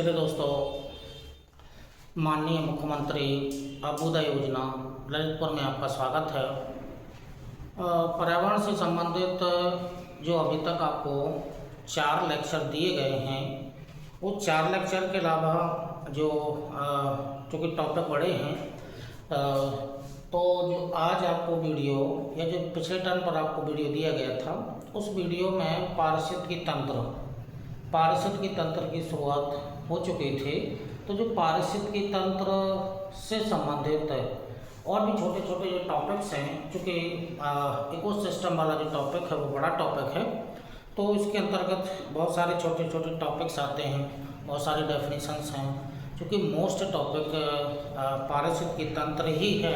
चलिए दोस्तों, माननीय मुख्यमंत्री अभ्युदय योजना ललितपुर में आपका स्वागत है। पर्यावरण से संबंधित जो अभी तक आपको 4 लेक्चर दिए गए हैं, वो 4 लेक्चर के अलावा जो चूँकि टॉपिक बड़े हैं, तो जो आज आपको वीडियो या जो पिछले टर्म पर आपको वीडियो दिया गया था, उस वीडियो में पारिस्थितिकी तंत्र की शुरुआत हो चुकी थी। तो जो पारिस्थितिकी तंत्र से संबंधित और भी छोटे छोटे जो टॉपिक्स हैं, चूँकि इकोसिस्टम वाला जो टॉपिक है वो बड़ा टॉपिक है, तो इसके अंतर्गत बहुत सारे छोटे छोटे टॉपिक्स आते हैं, बहुत सारी डेफिनेशंस हैं। चूँकि मोस्ट टॉपिक पारिस्थितिकी तंत्र ही है,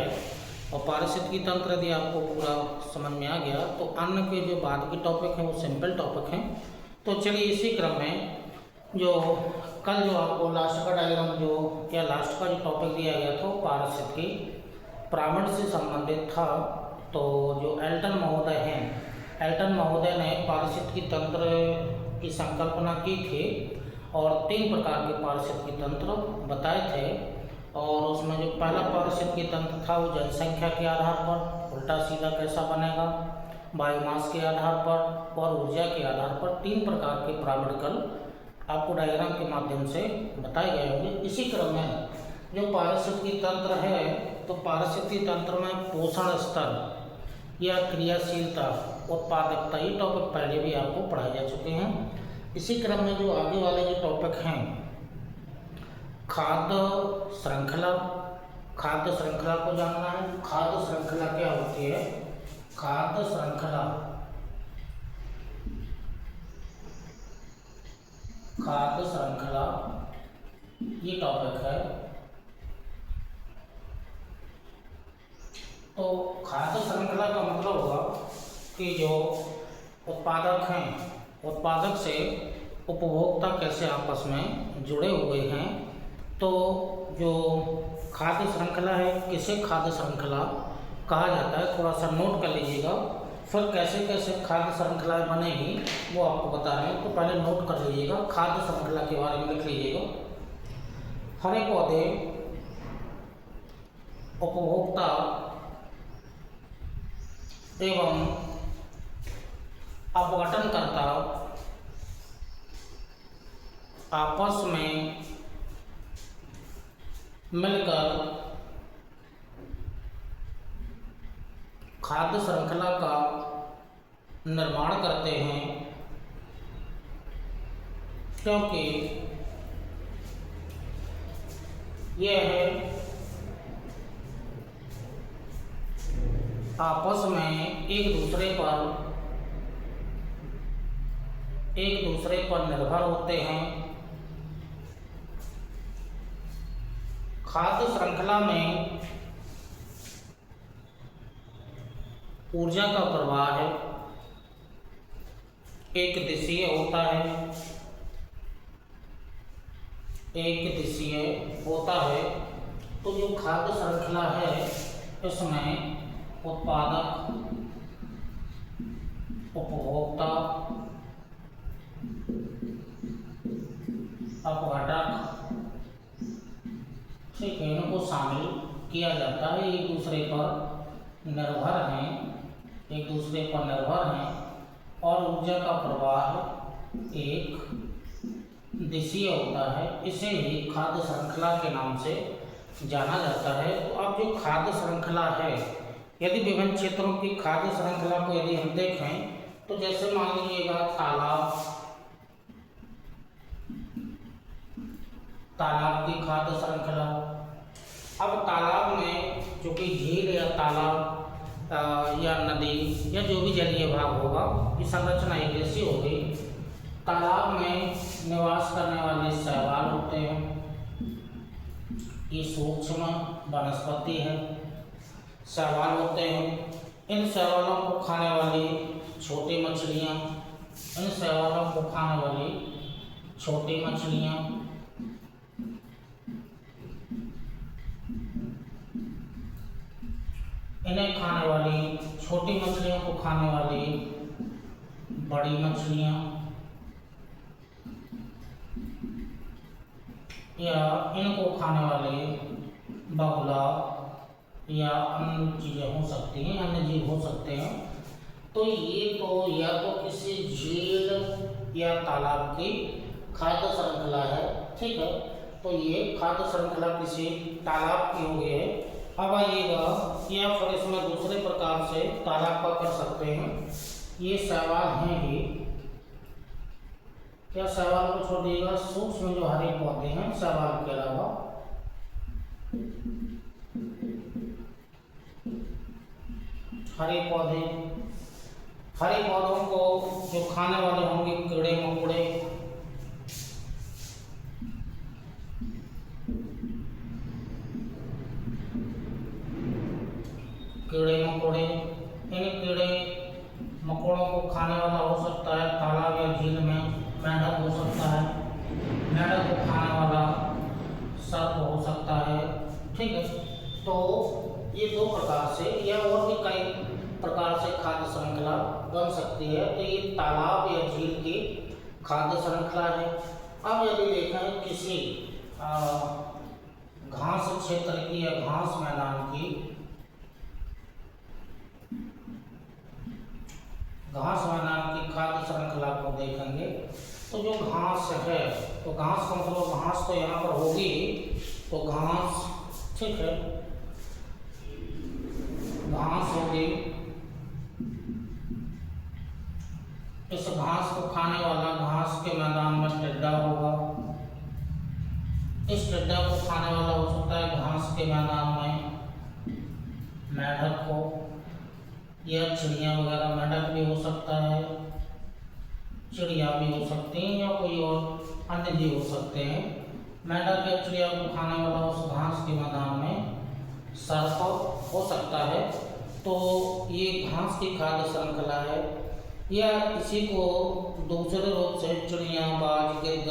और पारिस्थितिकी तंत्र यदि आपको पूरा समझ में आ गया तो अन्य के जो बाद के टॉपिक हैं वो सिंपल टॉपिक हैं। तो चलिए इसी क्रम में जो कल जो आपको लास्ट का डायग्राम या लास्ट का जो टॉपिक दिया गया था वो पारिस्थितिकी पिरामिड से संबंधित था। तो जो एल्टन महोदय ने पारिस्थितिकी तंत्र की संकल्पना की थी और 3 प्रकार के पारिस्थितिकी तंत्र बताए थे। और उसमें जो पहला पारिस्थितिकी तंत्र था वो जनसंख्या के आधार पर उल्टा सीधा कैसा बनेगा, बायोमास के आधार पर और ऊर्जा के आधार पर 3 प्रकार के पिरामिडल आपको डायग्राम के माध्यम से बताए गए होंगे। इसी क्रम में जो पारिस्थितिकी तंत्र है, तो पारिस्थितिकी तंत्र में पोषण स्तर या क्रियाशीलता, उत्पादकता, ये टॉपिक पहले भी आपको पढ़ाए जा चुके हैं। इसी क्रम में जो आगे वाले जो टॉपिक हैं, खाद्य श्रृंखला को जानना है। खाद्य श्रृंखला क्या होती है? खाद्य श्रृंखला ये टॉपिक है। तो खाद्य श्रृंखला का मतलब होगा कि जो उत्पादक हैं, उत्पादक से उपभोक्ता कैसे आपस में जुड़े हुए हैं। तो जो खाद्य श्रृंखला है, किसे खाद्य श्रृंखला कहा जाता है, थोड़ा सा नोट कर लीजिएगा। फिर कैसे कैसे खाद्य श्रृंखला बनेगी वो आपको बता रहे हैं, तो पहले नोट कर लीजिएगा, खाद्य श्रृंखला के बारे में लिख लीजिएगा। हरे पौधे, उपभोक्ता एवं अपघटनकर्ता आपस में मिलकर खाद्य श्रृंखला का निर्माण करते हैं, क्योंकि यह आपस में एक दूसरे पर निर्भर होते हैं। खाद्य श्रृंखला में ऊर्जा का प्रवाह है, एक दिशीय होता है। तो जो खाद्य श्रृंखला है, इसमें उत्पादक, उपभोक्ता, अपघटक, ठीक है, इनको शामिल किया जाता है। एक दूसरे पर निर्भर हैं और ऊर्जा का प्रवाह एक दिशीय होता है। इसे ही खाद्य श्रृंखला के नाम से जाना जाता है। तो अब जो खाद्य श्रृंखला है, यदि विभिन्न क्षेत्रों की खाद्य श्रृंखला को यदि हम देखें, तो जैसे मान लीजिएगा तालाब की खाद्य श्रृंखला। अब तालाब में चूँकि झील या तालाब या नदी या जो भी जलीय भाग होगा, की संरचना एक जैसी होगी। तालाब में निवास करने वाले शैवाल होते हैं, ये सूक्ष्म वनस्पति है, शैवाल होते हैं। इन शैवालों को खाने वाली छोटी मछलियाँ, इन्हें खाने वाली छोटी मछलियों को खाने वाली बड़ी मछलियाँ, या इनको खाने वाले बगुला या अन्य चीज़ें हो सकती हैं, अन्य जीव हो सकते हैं। तो ये तो या तो किसी झील या तालाब की खाद्य श्रृंखला है, ठीक है। तो ये खाद्य श्रृंखला किसी तालाब की हो गई है। अब आइएगा, या फिर इसमें दूसरे प्रकार से तालाब का कर सकते हैं। ये शैवाल हैं ही, क्या शैवाल को छोड़ दिएगा, सूक्ष्म जो हरे पौधे हैं शैवाल के अलावा, हरे पौधे, हरे पौधों को जो खाने वाले होंगे कीड़े मकोड़े, कीड़े मकोड़े, इन कीड़े मकोड़ों को खाने वाला हो सकता है तालाब या झील में मेंढक हो सकता है, मेंढक को खाने वाला सर्प हो सकता है, ठीक है। तो ये दो प्रकार से या और भी कई प्रकार से खाद्य श्रृंखला बन सकती है। तो ये तालाब या झील की खाद्य श्रृंखला है। अब यदि देखें किसी घास क्षेत्र की या घास मैदान की, घास मैदान की खाद्य श्रृंखला को देखेंगे तो जो घास है, तो घास का मतलब घास तो यहाँ पर होगी, तो घास, ठीक है, घास होगी। इस घास को खाने वाला घास के मैदान में टिड्डा होगा। इस टिड्डा को खाने वाला हो सकता है घास के मैदान में मेंढक हो, या चिड़िया वगैरह, मेंढक भी हो सकता है, चिड़िया भी हो सकती हैं, या कोई और अन्य जीव हो सकते हैं। मेंढक या चिड़िया को खाने वाला उस घास के मैदान में सर्प हो सकता है। तो ये घास की खाद्य श्रृंखला है। या किसी को दूसरे रूप से चिड़िया, बाज, गिद्ध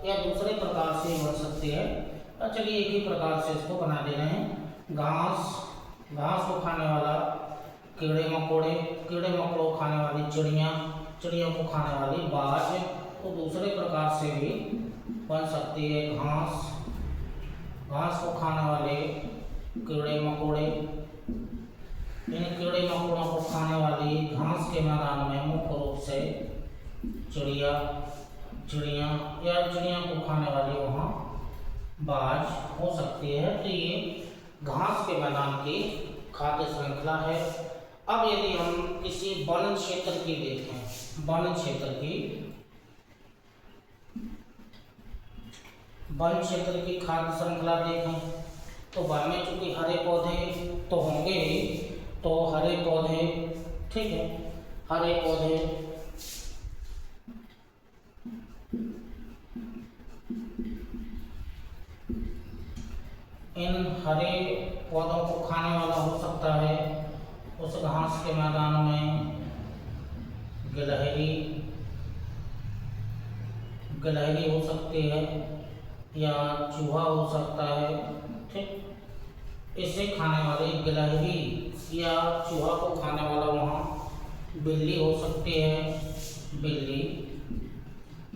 या दूसरे प्रकार से बन सकती है। चलिए एक ही प्रकार से इसको बना दे रहे हैं। घास, घास को खाने वाला कीड़े मकोड़े, कीड़े मकोड़ों खाने वाली चिड़िया, चिड़ियों को खाने वाली बाज, तो दूसरे प्रकार से भी बन सकती है। घास, घास को खाने वाले कीड़े मकोड़े, इन कीड़े मकोड़ों को खाने वाली घास के मैदान में मुख्य रूप से चिड़िया, चिड़िया या चिड़िया को खाने वाली वहाँ बाज हो सकती है। तो ये घास के मैदान की खाद्य श्रृंखला है। अब यदि हम किसी वन क्षेत्र की देखें, वन क्षेत्र की, वन क्षेत्र की खाद्य श्रृंखला देखें तो वन में चूंकि हरे पौधे तो होंगे ही, तो हरे पौधे, ठीक है, हरे पौधे, इन हरे पौधों को खाने वाला हो सकता है उस घास के मैदान में गिलहरी, गिलहरी हो सकती है, या चूहा हो सकता है, ठीक। इसे खाने वाली गिलहरी या चूहा को खाने वाला वहाँ बिल्ली हो सकती है, बिल्ली,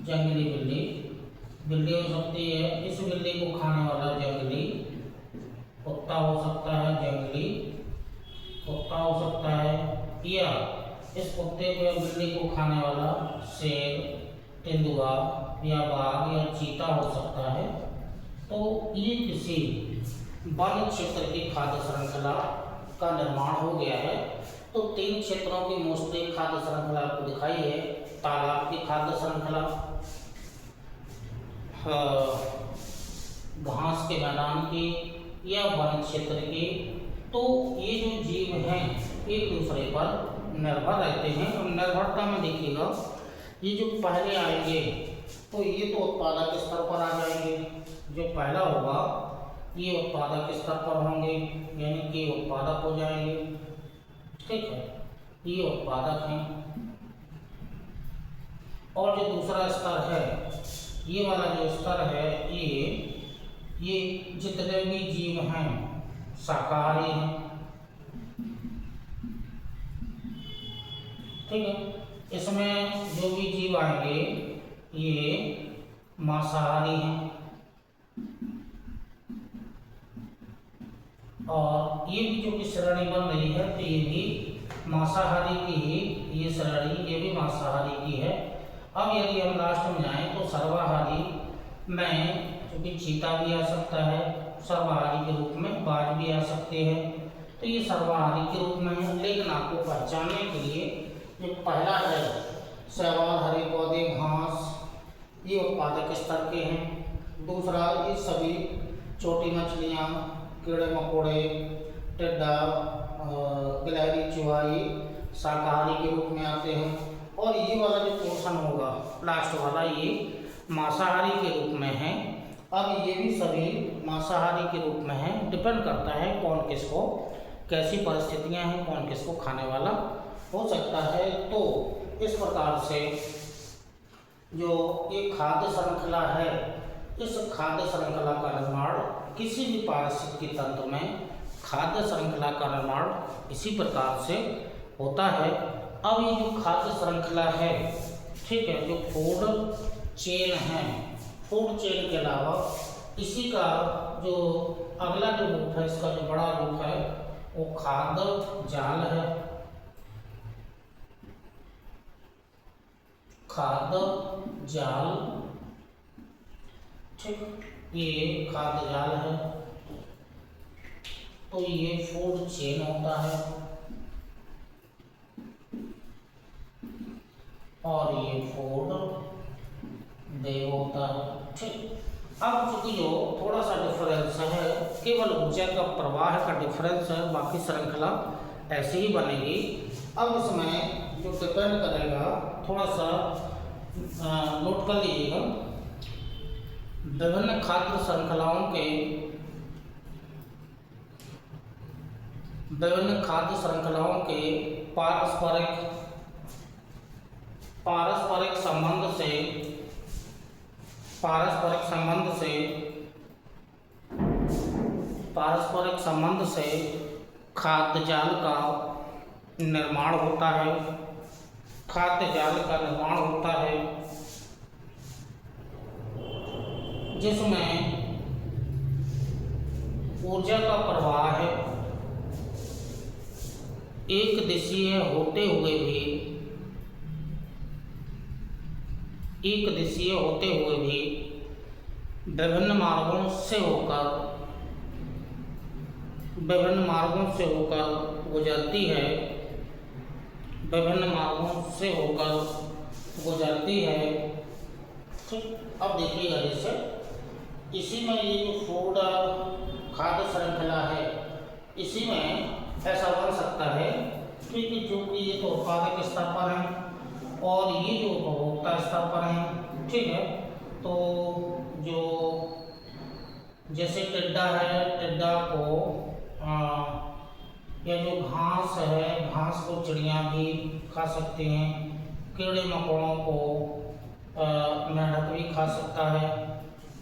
जंगली बिल्ली, बिल्ली हो सकती है। इस बिल्ली को खाने वाला जंगली कुत्ता हो सकता है, जंगली कुत्ता हो सकता है, या इस कुत्ते को या बिल्ली को खाने वाला शेर, तेंदुआ या बाघ या चीता हो सकता है। तो ये किसी वन क्षेत्र की खाद्य श्रृंखला का निर्माण हो गया है। तो 3 क्षेत्रों की मोस्टली खाद्य श्रृंखला आपको दिखाई है। तालाब की खाद्य श्रृंखला, घास के मैदान की, या वन क्षेत्र की। तो ये जो जीव हैं एक दूसरे पर निर्भर रहते हैं। और निर्भरता में देखिएगा, ये जो पहले आएंगे तो ये तो उत्पादक स्तर पर आ जाएंगे। जो पहला होगा ये उत्पादक स्तर पर होंगे, यानी कि उत्पादक हो जाएंगे, ठीक है, ये उत्पादक हैं। और जो दूसरा स्तर है, ये वाला जो स्तर है, ये जितने भी जीव हैं शाकाहारी हैं, ठीक है। इसमें जो भी जीव आएंगे ये मांसाहारी हैं, और ये भी जो कि श्रेणी बन रही है तो ये भी मांसाहारी की ही, ये श्रेणी ये भी मांसाहारी की है। अब यदि हम लास्ट में जाएं तो सर्वाहारी में क्योंकि चीता भी आ सकता है, सर्वाहारी के रूप में बाज भी आ सकते हैं, तो ये सर्वाहारी के रूप में है। लेकिन आपको पहचानने के लिए जो पहला है शैवाल, हरे पौधे, घास, ये उत्पादक स्तर के हैं। दूसरा, ये सभी छोटी मछलियाँ, कीड़े मकोड़े, टिड्डा, गिलहरी, चुहाई शाकाहारी के रूप में आते हैं। और ये वाला जो पोर्शन होगा लास्ट वाला, ये मांसाहारी के रूप में है। अब ये भी सभी मांसाहारी के रूप में है। डिपेंड करता है कौन किसको, कैसी परिस्थितियां हैं, कौन किसको खाने वाला हो सकता है। तो इस प्रकार से जो ये खाद्य श्रृंखला है, इस खाद्य श्रृंखला का निर्माण किसी भी पारिस्थितिकी तंत्र में खाद्य श्रृंखला का निर्माण इसी प्रकार से होता है। अब ये जो खाद्य श्रृंखला है, ठीक है, जो फूड चेन है, फूड चेन के अलावा इसी का जो अगला जो रूप है, इसका जो बड़ा रूप है वो खाद्य जाल है। खाद्य जाल, ठीक, ये खाद्य जाल है। तो ये फूड चेन होता है और ये फूड वेव होता है, ठीक। अब चूंकि जो थोड़ा सा डिफरेंस है, केवल ऊर्जा का प्रवाह का डिफरेंस है, बाकी श्रृंखला ऐसे ही बनेगी। अब इसमें जो डिपेंड करेगा, थोड़ा सा नोट कर लीजिएगा, विभिन्न खाद्य श्रृंखलाओं के पारस्परिक संबंध से खाद्य जाल का निर्माण होता है। खाद्य जाल का निर्माण होता है जिसमें ऊर्जा का प्रवाह है एक दिशीय होते हुए भी विभिन्न मार्गों से होकर गुजरती है। ठीक, अब देखिएगा, जैसे इसी में ये जो फूड खाद्य श्रृंखला है, इसी में ऐसा बन सकता है कि जो कि ये तो उत्पादक स्तर पर है और ये जो उपभोक्ता स्तर पर है, ठीक है। तो जो जैसे टिड्डा है, टिड्डा को या जो घास है, घास को चिड़ियाँ भी खा सकती हैं। कीड़े मकोड़ों को मेंढक भी खा सकता है,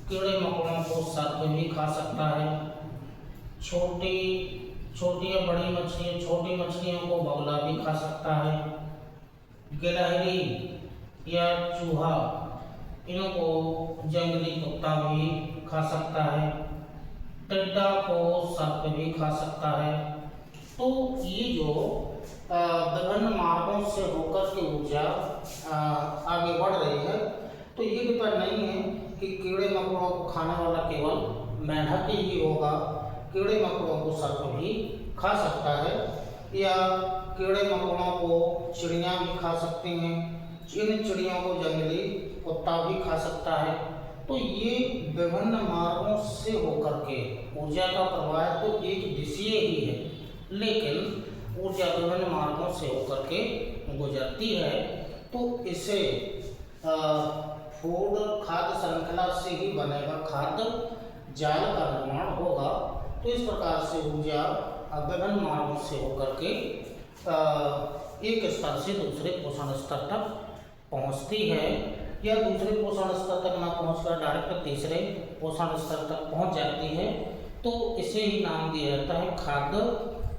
कीड़े मकोड़ों को सर्प भी खा सकता है। छोटी या बड़ी मछलियाँ, छोटी मछलियों को बगुला भी खा सकता है। गिलहरी या चूहा, इनको जंगली कुत्ता भी खा सकता है। टिड्डा को सर्प भी खा सकता है। तो ये जो विभिन्न मार्गों से होकर के ऊर्जा आगे बढ़ रही है, तो ये डिपेंड नहीं है कि कीड़े मकोड़ों को खाने वाला केवल मेंढक ही होगा। कीड़े मकोड़ों को सर्प भी खा सकता है या कीड़े मकोड़ों को चिड़ियाँ भी खा सकती हैं। इन चिड़ियों को जंगली कुत्ता भी खा सकता है। तो ये विभिन्न मार्गों से होकर के ऊर्जा का प्रवाह तो एक दिशीय ही है, लेकिन ऊर्जा विभिन्न मार्गों से होकर के गुजरती है। तो इसे फूड खाद्य श्रृंखला से ही बनेगा, खाद्य जाल का निर्माण होगा। तो इस प्रकार से ऊर्जा विभिन्न मार्गों से होकर के एक स्तर से दूसरे पोषण स्तर तक पहुंचती है, या दूसरे पोषण स्तर तक ना पहुंचकर डायरेक्ट तीसरे पोषण स्तर तक पहुंच जाती है। तो इसे ही नाम दिया जाता है खाद्य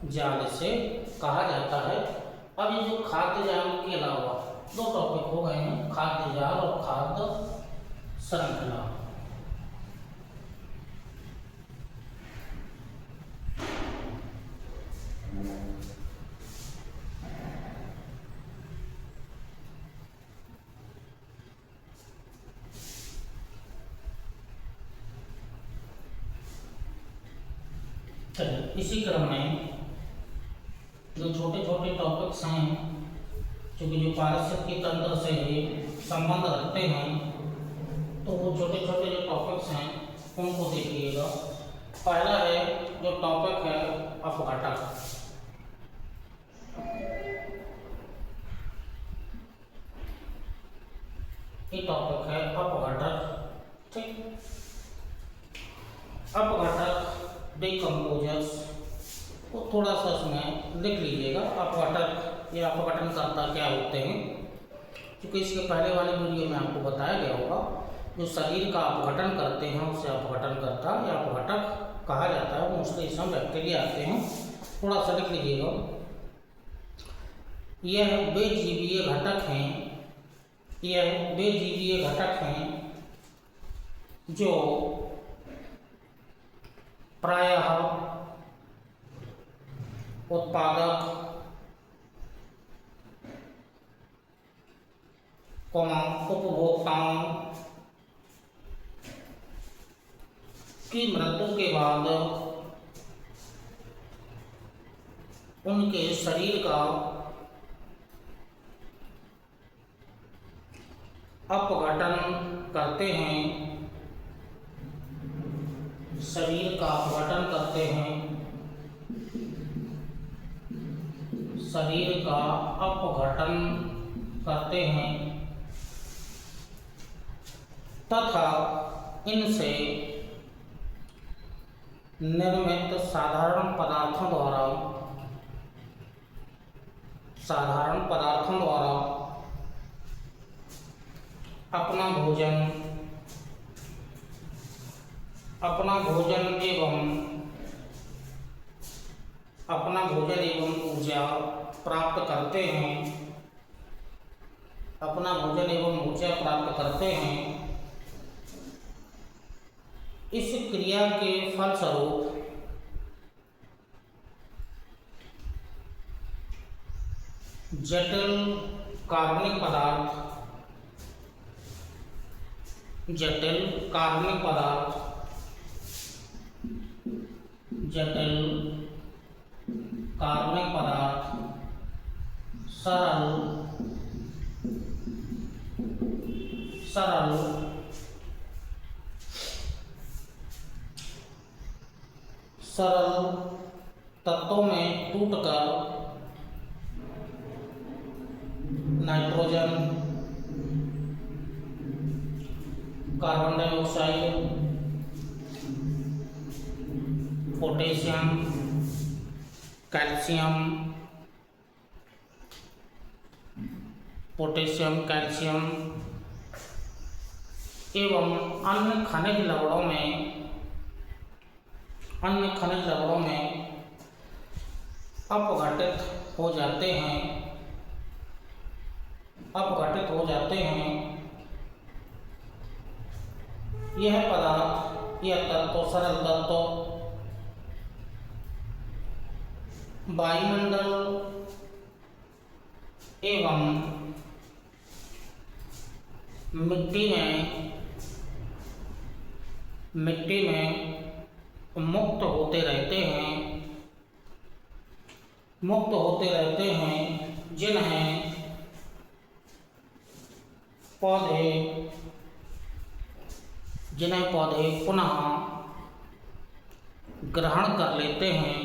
जाल, इसे कहा जाता है। अब ये जो खाद्य जाल के अलावा दो टॉपिक हो गए हैं, खाद्य जाल और खाद्य श्रृंखला। चलिए इसी क्रम में जो छोटे छोटे टॉपिक्स हैं क्योंकि जो पारिस्थितिकी तंत्र से संबंध रखते हैं, तो वो छोटे छोटे जो टॉपिक्स हैं उनको देखिएगा। पहला है जो टॉपिक है अपघटक। ये टॉपिक है अपघटक। ठीक, अपघटक डिकम्पोजर्स को थोड़ा सा उसमें लिख लीजिएगा। अपघटक या अपघटनकर्ता क्या होते हैं, क्योंकि इसके पहले वाले वीडियो में आपको बताया गया होगा जो शरीर का अपघटन करते हैं उसे अपघटनकर्ता या अपघटक कहा जाता है। मोस्टली इसमें बैक्टीरिया आते हैं, थोड़ा सा लिख लीजिएगा। यह बेजीवीय घटक हैं, यह बेजीवीय घटक हैं जो प्रायः उत्पादक उपभोक्ताओं की मृत्यु के बाद उनके शरीर का अपघटन करते हैं, शरीर का अपघटन करते हैं, शरीर का अपघटन करते हैं तथा इनसे निर्मित साधारण पदार्थों द्वारा अपना भोजन एवं ऊर्जा प्राप्त करते हैं। इस क्रिया के फलस्वरूप जटिल कार्बनिक पदार्थ सरल तत्वों में टूटकर nitrogen, carbon dioxide, potassium, calcium एवं अन्य खनिज लवणों में अपघटित हो जाते हैं। यह पदार्थ, यह तत्व, सरल तत्व वायुमंडल एवं मिट्टी में मुक्त होते रहते हैं, जिन्हें पौधे पुनः ग्रहण कर लेते हैं।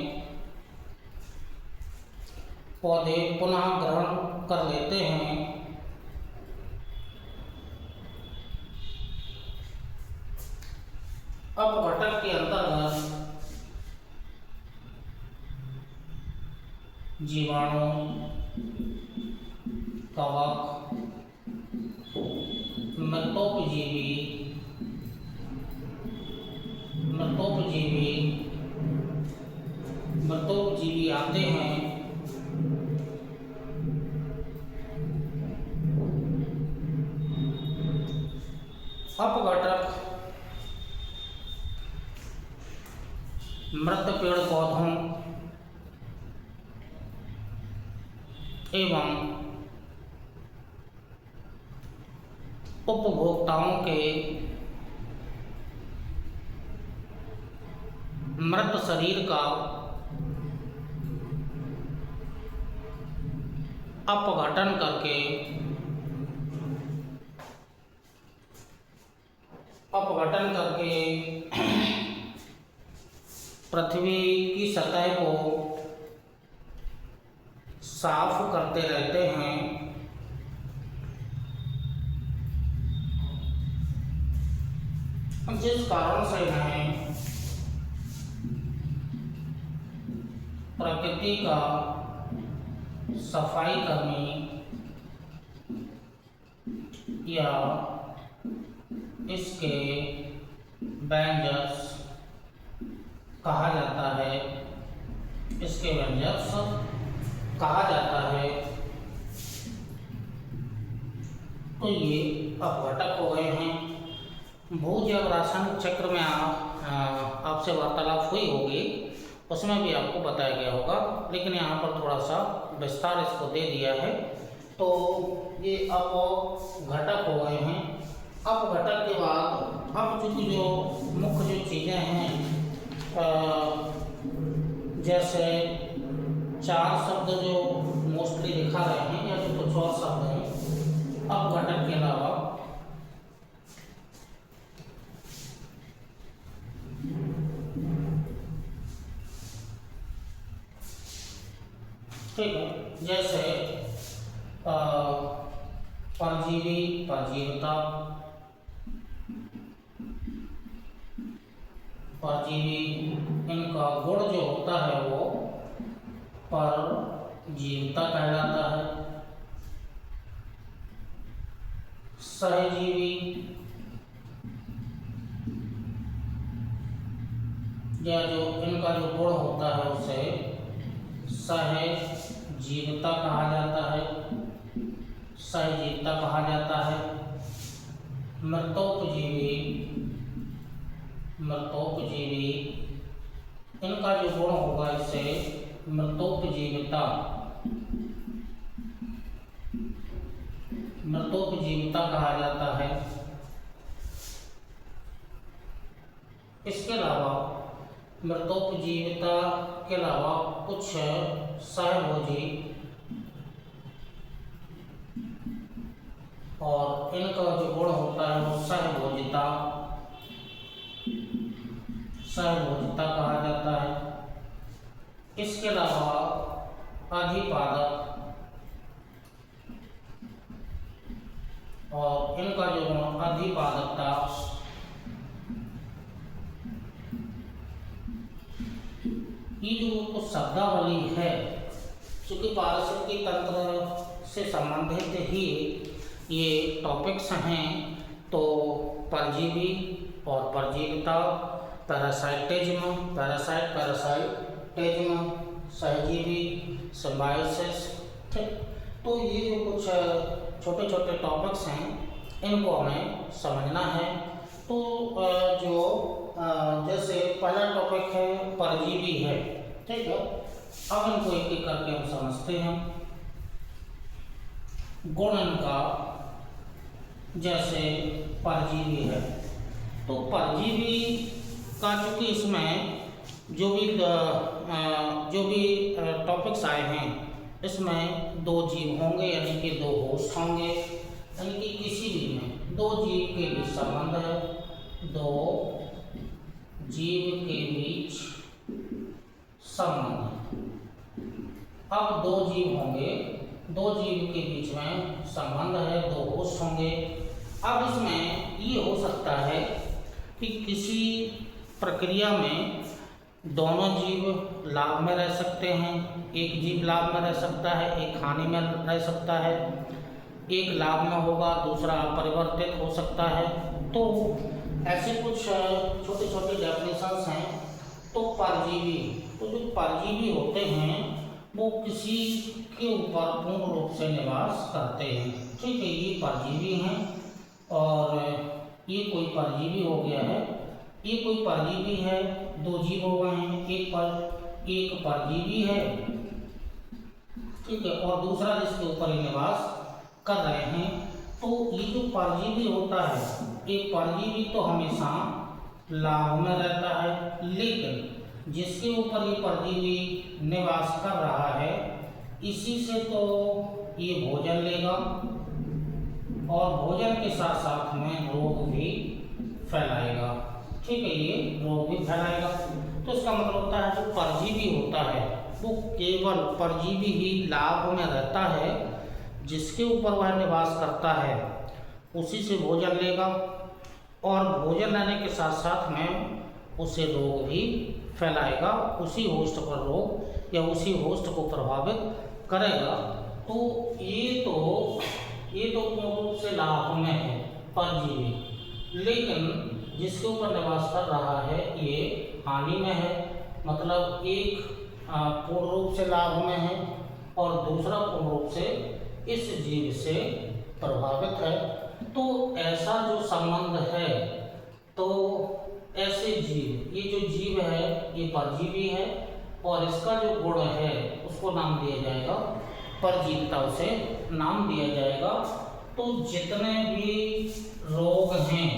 अपघटक के अंतर्गत जीवाणु, कवक, मृतोपजीवी आते हैं। अपघटक मृत पेड़ पौधों एवं उपभोक्ताओं के मृत शरीर का अपघटन करके पृथ्वी की सतह को साफ करते रहते हैं, जिस कारण से हमें प्रकृति का सफाई कर्मी या इसके व्यंजक कहा जाता है, इसके व्यंजक कहा जाता है। तो ये अपघटक हो गए हैं। भू-जैव रासायनिक चक्र में आपसे वार्तालाप हुई होगी, उसमें भी आपको बताया गया होगा, लेकिन यहाँ पर थोड़ा सा विस्तार इसको दे दिया है। तो ये अपघटक हो गए हैं। अपघटक के बाद अब चूँकि जो मुख्य जो चीज़ें हैं, जैसे 4 शब्द जो मोस्टली दिखा रहे हैं या जो कुछ और शब्द हैं अपघटक के अलावा, ठीक है, जैसे परजीवी, परजीविता, परजीवी, इनका गुण जो होता है वो परजीविता कहलाता है। सहजीवी या जो इनका जो गुण होता है उसे सहजीविता कहा जाता है, सहजीविता कहा जाता है। मृतोपजीवी, मृतोपजीवी, इनका जो गुण होगा इसे मृतोपजीविता, मृतोपजीविता कहा जाता है। इसके अलावा मृतोपजीविता के अलावा कुछ सहभोजी और इनका जो गुण होता है वो सहभोजिता, सहभोजिता कहा जाता है। इसके अलावा अधिपादक और इनका जो गुण अधिपादकता, ये जो कुछ शब्दावली है, चूँकि पारिस्थितिकी तंत्र से संबंधित ही ये टॉपिक्स हैं, तो परजीवी और परजीविता, पैरासाइटिज्म, पैरासाइटिज्म, सहजीवी, सिम्बायोसिस, ठीक। तो ये जो कुछ छोटे छोटे टॉपिक्स हैं, इनको हमें समझना है। तो जो जैसे पहला टॉपिक है परजीवी है, ठीक है। अब इनको एक एक करके हम समझते हैं। गुण इनका, जैसे परजीवी है, तो परजीवी का चूँकि इसमें जो भी टॉपिक्स आए हैं, इसमें 2 जीव होंगे, यानी कि 2 होस्ट होंगे, यानी कि किसी भी में 2 जीव के बीच संबंध है, 2 जीव के बीच संबंध। अब 2 जीव होंगे, 2 जीव के बीच में संबंध है, 2 होस्ट होंगे। अब इसमें ये हो सकता है कि किसी प्रक्रिया में दोनों जीव लाभ में रह सकते हैं, एक जीव लाभ में रह सकता है, एक हानि में रह सकता है, एक लाभ में होगा, दूसरा अपरिवर्तित हो सकता है। तो ऐसे कुछ छोटे छोटे डेफिनेशंस हैं। तो परजीवी, तो जो परजीवी होते हैं वो किसी के ऊपर पूर्ण रूप से निवास करते हैं, ठीक है, ये परजीवी हैं। और ये कोई परजीवी हो गया है, ये कोई परजीवी है, दो जीव हो गए हैं, एक परजीवी है, ठीक है, और दूसरा जिसके ऊपर ये निवास कर रहे हैं। तो ये जो परजीवी होता है, एक परजीवी तो हमेशा लाभ में रहता है, लेकिन जिसके ऊपर ये परजीवी निवास कर रहा है इसी से तो ये भोजन लेगा और भोजन के साथ साथ में रोग भी फैलाएगा, ठीक है, ये रोग भी फैलाएगा। तो इसका मतलब होता है जो परजीवी होता है वो केवल परजीवी ही लाभ में रहता है, जिसके ऊपर वह निवास करता है उसी से भोजन लेगा और भोजन लेने के साथ साथ में उसे रोग भी फैलाएगा, उसी होस्ट पर रोग या उसी होस्ट को प्रभावित करेगा। तो ये तो पूर्ण रूप से लाभ में है परजीवी, लेकिन जिसके ऊपर निवास कर रहा है ये हानि में है, मतलब एक पूर्ण रूप से लाभ में है और दूसरा पूर्ण रूप से इस जीव से प्रभावित है। तो ऐसा जो संबंध है, तो ऐसे जीव, ये जो जीव है ये परजीवी है और इसका जो गुण है उसको नाम दिया जाएगा परजीविता, उसे नाम दिया जाएगा। तो जितने भी रोग हैं,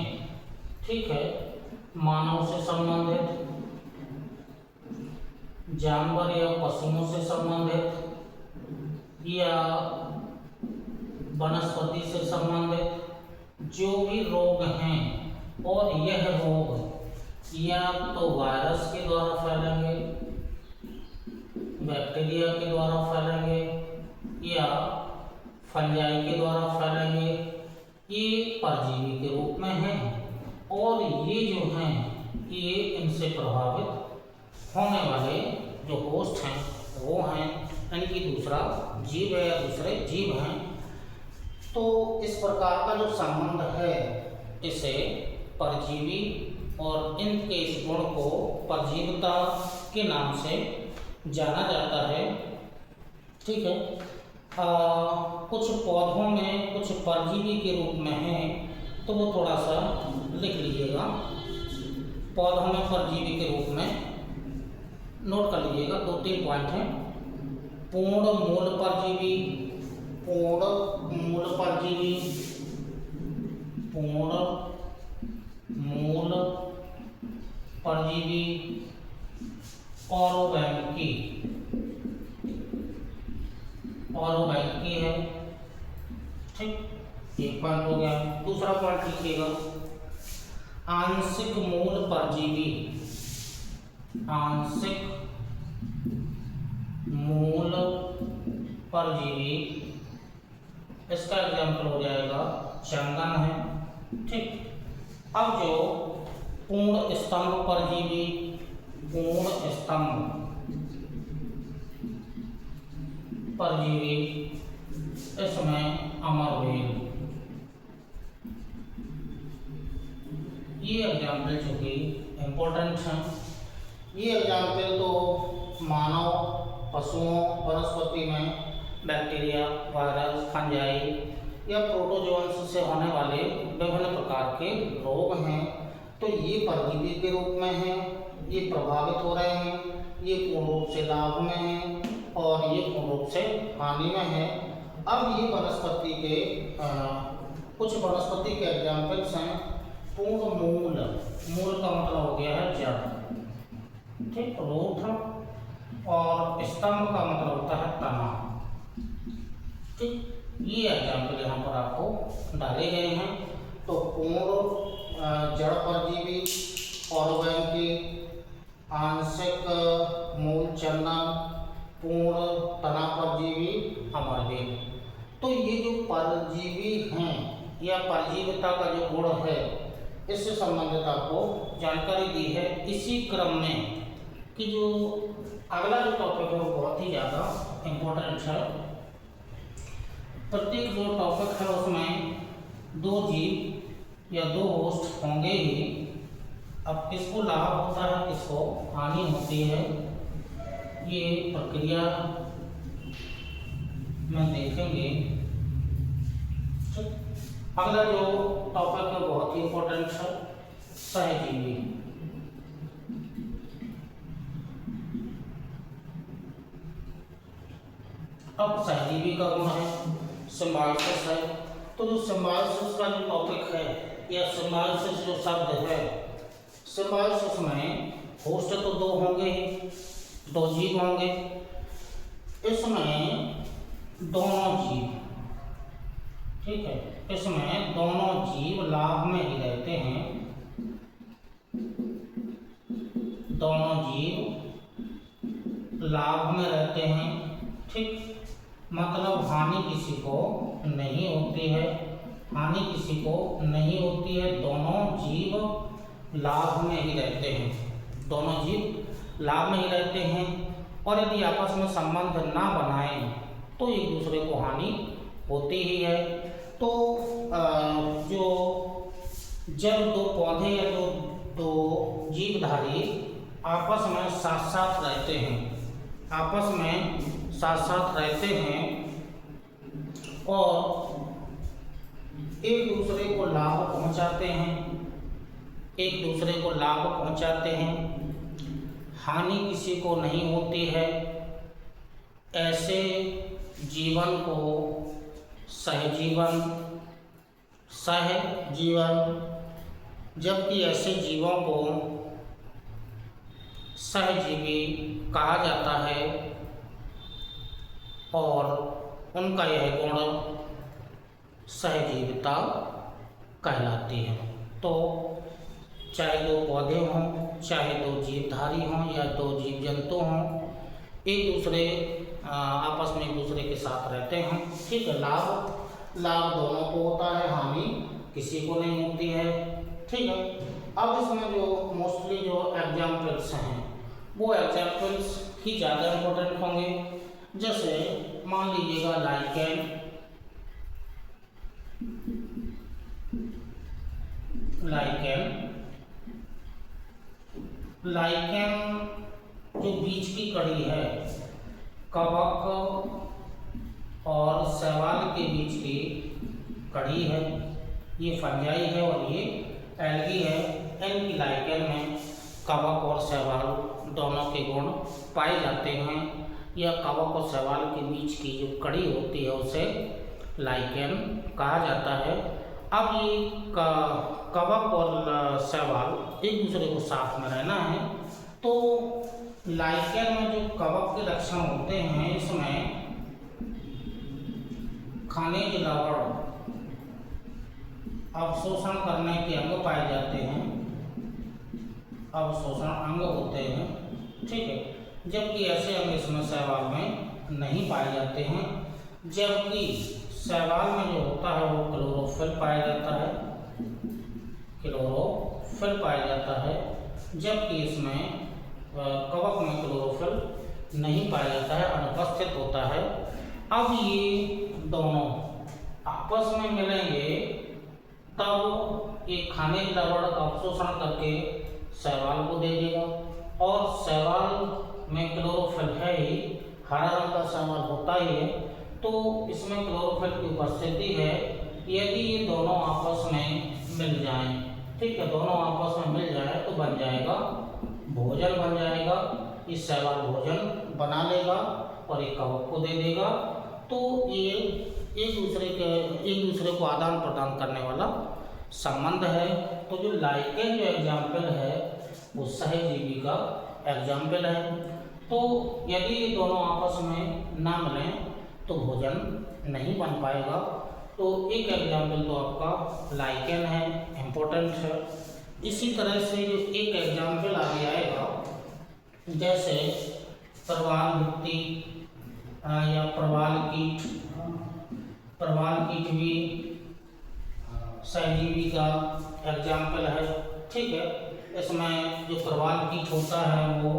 ठीक है, मानव से संबंधित, जानवर या पशुओं से संबंधित या वनस्पति से संबंधित जो भी रोग हैं, और यह रोग या तो वायरस के द्वारा फैलेंगे, बैक्टीरिया के द्वारा फैलेंगे या फंजाई के द्वारा फैलेंगे, ये परजीवी के रूप में हैं और ये जो हैं ये इनसे प्रभावित होने वाले जो होस्ट हैं वो हैं, यानी कि दूसरा जीव है या दूसरे जीव हैं। तो इस प्रकार का जो संबंध है इसे परजीवी और इनके इस गुण को परजीविता के नाम से जाना जाता है, ठीक है। कुछ पौधों में कुछ परजीवी के रूप में हैं, तो वो थोड़ा सा लिख लीजिएगा। पौधों में परजीवी के रूप में नोट कर लीजिएगा, 2-3 पॉइंट हैं। पूर्ण मूल परजीवी, पूर्ण मूल परजीवी, पूर्ण मूल परजीवी, औरोवैंकी, औरोवैंकी है, ठीक, एक पॉइंट हो गया। दूसरा पॉइंट लिखिएगा, आंशिक मूल परजीवी, आंशिक मूल परजीवी, इसका एग्जाम्पल हो जाएगा चंदन है, ठीक। अब जो पूर्ण स्तंभ परजीवी, पूर्ण स्तंभ परजीवी, इसमें अमरवेल, ये एग्जाम्पल जो कि इम्पोर्टेंट हैं। ये एग्जाम्पल तो मानव, पशुओं, वनस्पति में बैक्टीरिया, वायरस, फंजाई या प्रोटोजोन्स से होने वाले विभिन्न प्रकार के रोग हैं। तो ये परजीवी के रूप में हैं, ये प्रभावित हो रहे हैं, ये पूर्ण रूप से लाभ में हैं और ये पूर्ण रूप से हानि में है। अब ये वनस्पति के कुछ वनस्पति के एग्जाम्पल्स हैं। पूर्ण मूल, मूल का मतलब हो गया है जड़, ठीक, रूट, और स्तंभ का मतलब होता है तना, ठीक। ये एग्जाम्पल यहाँ पर आपको डाले गए हैं। तो पूर्ण जड़ परजीवी, औरोवैंकी, आंशिक मूल चंदन, पूर्ण तना परजीवी, अमरवेल। तो ये जो परजीवी हैं या परजीविता का जो गुण है इससे संबंधित आपको जानकारी दी है। इसी क्रम में कि जो अगला जो टॉपिक है वो बहुत ही ज़्यादा इम्पोर्टेंट है। प्रत्येक जो टॉपिक है उसमें 2 जीव या 2 होस्ट होंगे ही। अब किसको लाभ होता है, किसको हानि होती है, ये प्रक्रिया में देखेंगे। अगला जो टॉपिक है बहुत ही इंपॉर्टेंट है, सहजीवी। अब सहजीवी का गुण है सिम्बायोसिस है। तो जो सिम्बायोसिस का जो टॉपिक है या सिम्बायोसिस जो शब्द है, सिम्बायोसिस में होस्ट तो दो होंगे ही, दो जीव होंगे। इसमें दोनों जीव, ठीक है, इसमें दोनों जीव लाभ में ही रहते हैं, दोनों जीव लाभ में रहते हैं, ठीक। मतलब हानि किसी को नहीं होती है, हानि किसी को नहीं होती है, दोनों जीव लाभ में ही रहते हैं, दोनों जीव लाभ में ही रहते हैं। और यदि आपस में संबंध ना बनाएं तो एक दूसरे को हानि होती ही है। तो जो जब दो पौधे या दो जीवधारी आपस में साथ साथ रहते हैं, आपस में साथ साथ रहते हैं और एक दूसरे को लाभ पहुंचाते हैं, एक दूसरे को लाभ पहुंचाते हैं, हानि किसी को नहीं होती है, ऐसे जीवन को सहजीवन, सहजीवन, जबकि ऐसे जीवों को सहजीवी कहा जाता है और उनका यह गुण सहजीविता कहलाती है। तो चाहे दो पौधे हों, चाहे दो जीवधारी हों या दो जीव जंतु हों, एक दूसरे आपस में एक दूसरे के साथ रहते हैं, ठीक है। लाभ दोनों को होता है, हानि किसी को नहीं होती है, ठीक है। अब इसमें जो मोस्टली जो एग्जाम्पल्स हैं वो एग्जाम्पल्स ही ज़्यादा इम्पोर्टेंट होंगे। जैसे मान लीजिएगा लाइकेन, लाइकेन जो बीच की कड़ी है, कवक और शैवाल के बीच की कड़ी है, ये फंजाई है और ये एल्गी है। इनकी लाइकेन में कवक और शैवाल दोनों के गुण पाए जाते हैं, या कवक और शैवाल के बीच की जो कड़ी होती है उसे लाइकेन कहा जाता है। अब ये कवक और शैवाल एक दूसरे को साथ में रहना है, तो लाइकेन में जो कवक के लक्षण होते हैं, इसमें खनिज लवण अवशोषण करने के अंग पाए जाते हैं, अवशोषण अंग होते हैं, ठीक है। जबकि ऐसे अंग इसमें शैवाल में नहीं पाए जाते हैं। जबकि शैवाल में जो होता है वो क्लोरोफिल पाया जाता है, क्लोरोफिल पाया जाता है, जबकि इसमें कवक में क्लोरोफिल नहीं पाया जाता है, अनुपस्थित होता है। अब ये दोनों आपस में मिलेंगे तब एक खनिज लवण का अवशोषण करके शैवाल को दे देगा, और शैवाल में क्लोरोफिल है ही, हरा रंग का शैवाल होता ही है, तो इसमें क्लोरोफिल की उपस्थिति है। यदि ये दोनों आपस में मिल जाएं, ठीक है, दोनों आपस में मिल जाए तो बन जाएगा भोजन, बन जाएगा। इस शैवाल भोजन बना लेगा और एक कवक को दे देगा, तो ये एक दूसरे को आदान प्रदान करने वाला संबंध है। तो जो लाइकेन जो एग्जाम्पल है वो सहजीवी का एग्जाम्पल है। तो यदि ये दोनों आपस में ना मिलें तो भोजन नहीं बन पाएगा। तो एक एग्जाम्पल तो आपका लाइकेन है, इम्पोर्टेंट है। इसी तरह से जो एक एग्जाम्पल आगे आएगा, जैसे प्रवाल भित्ति या प्रवाल कीट भी सहजीवी का एग्जाम्पल है, ठीक है। इसमें जो प्रवाल कीट होता है वो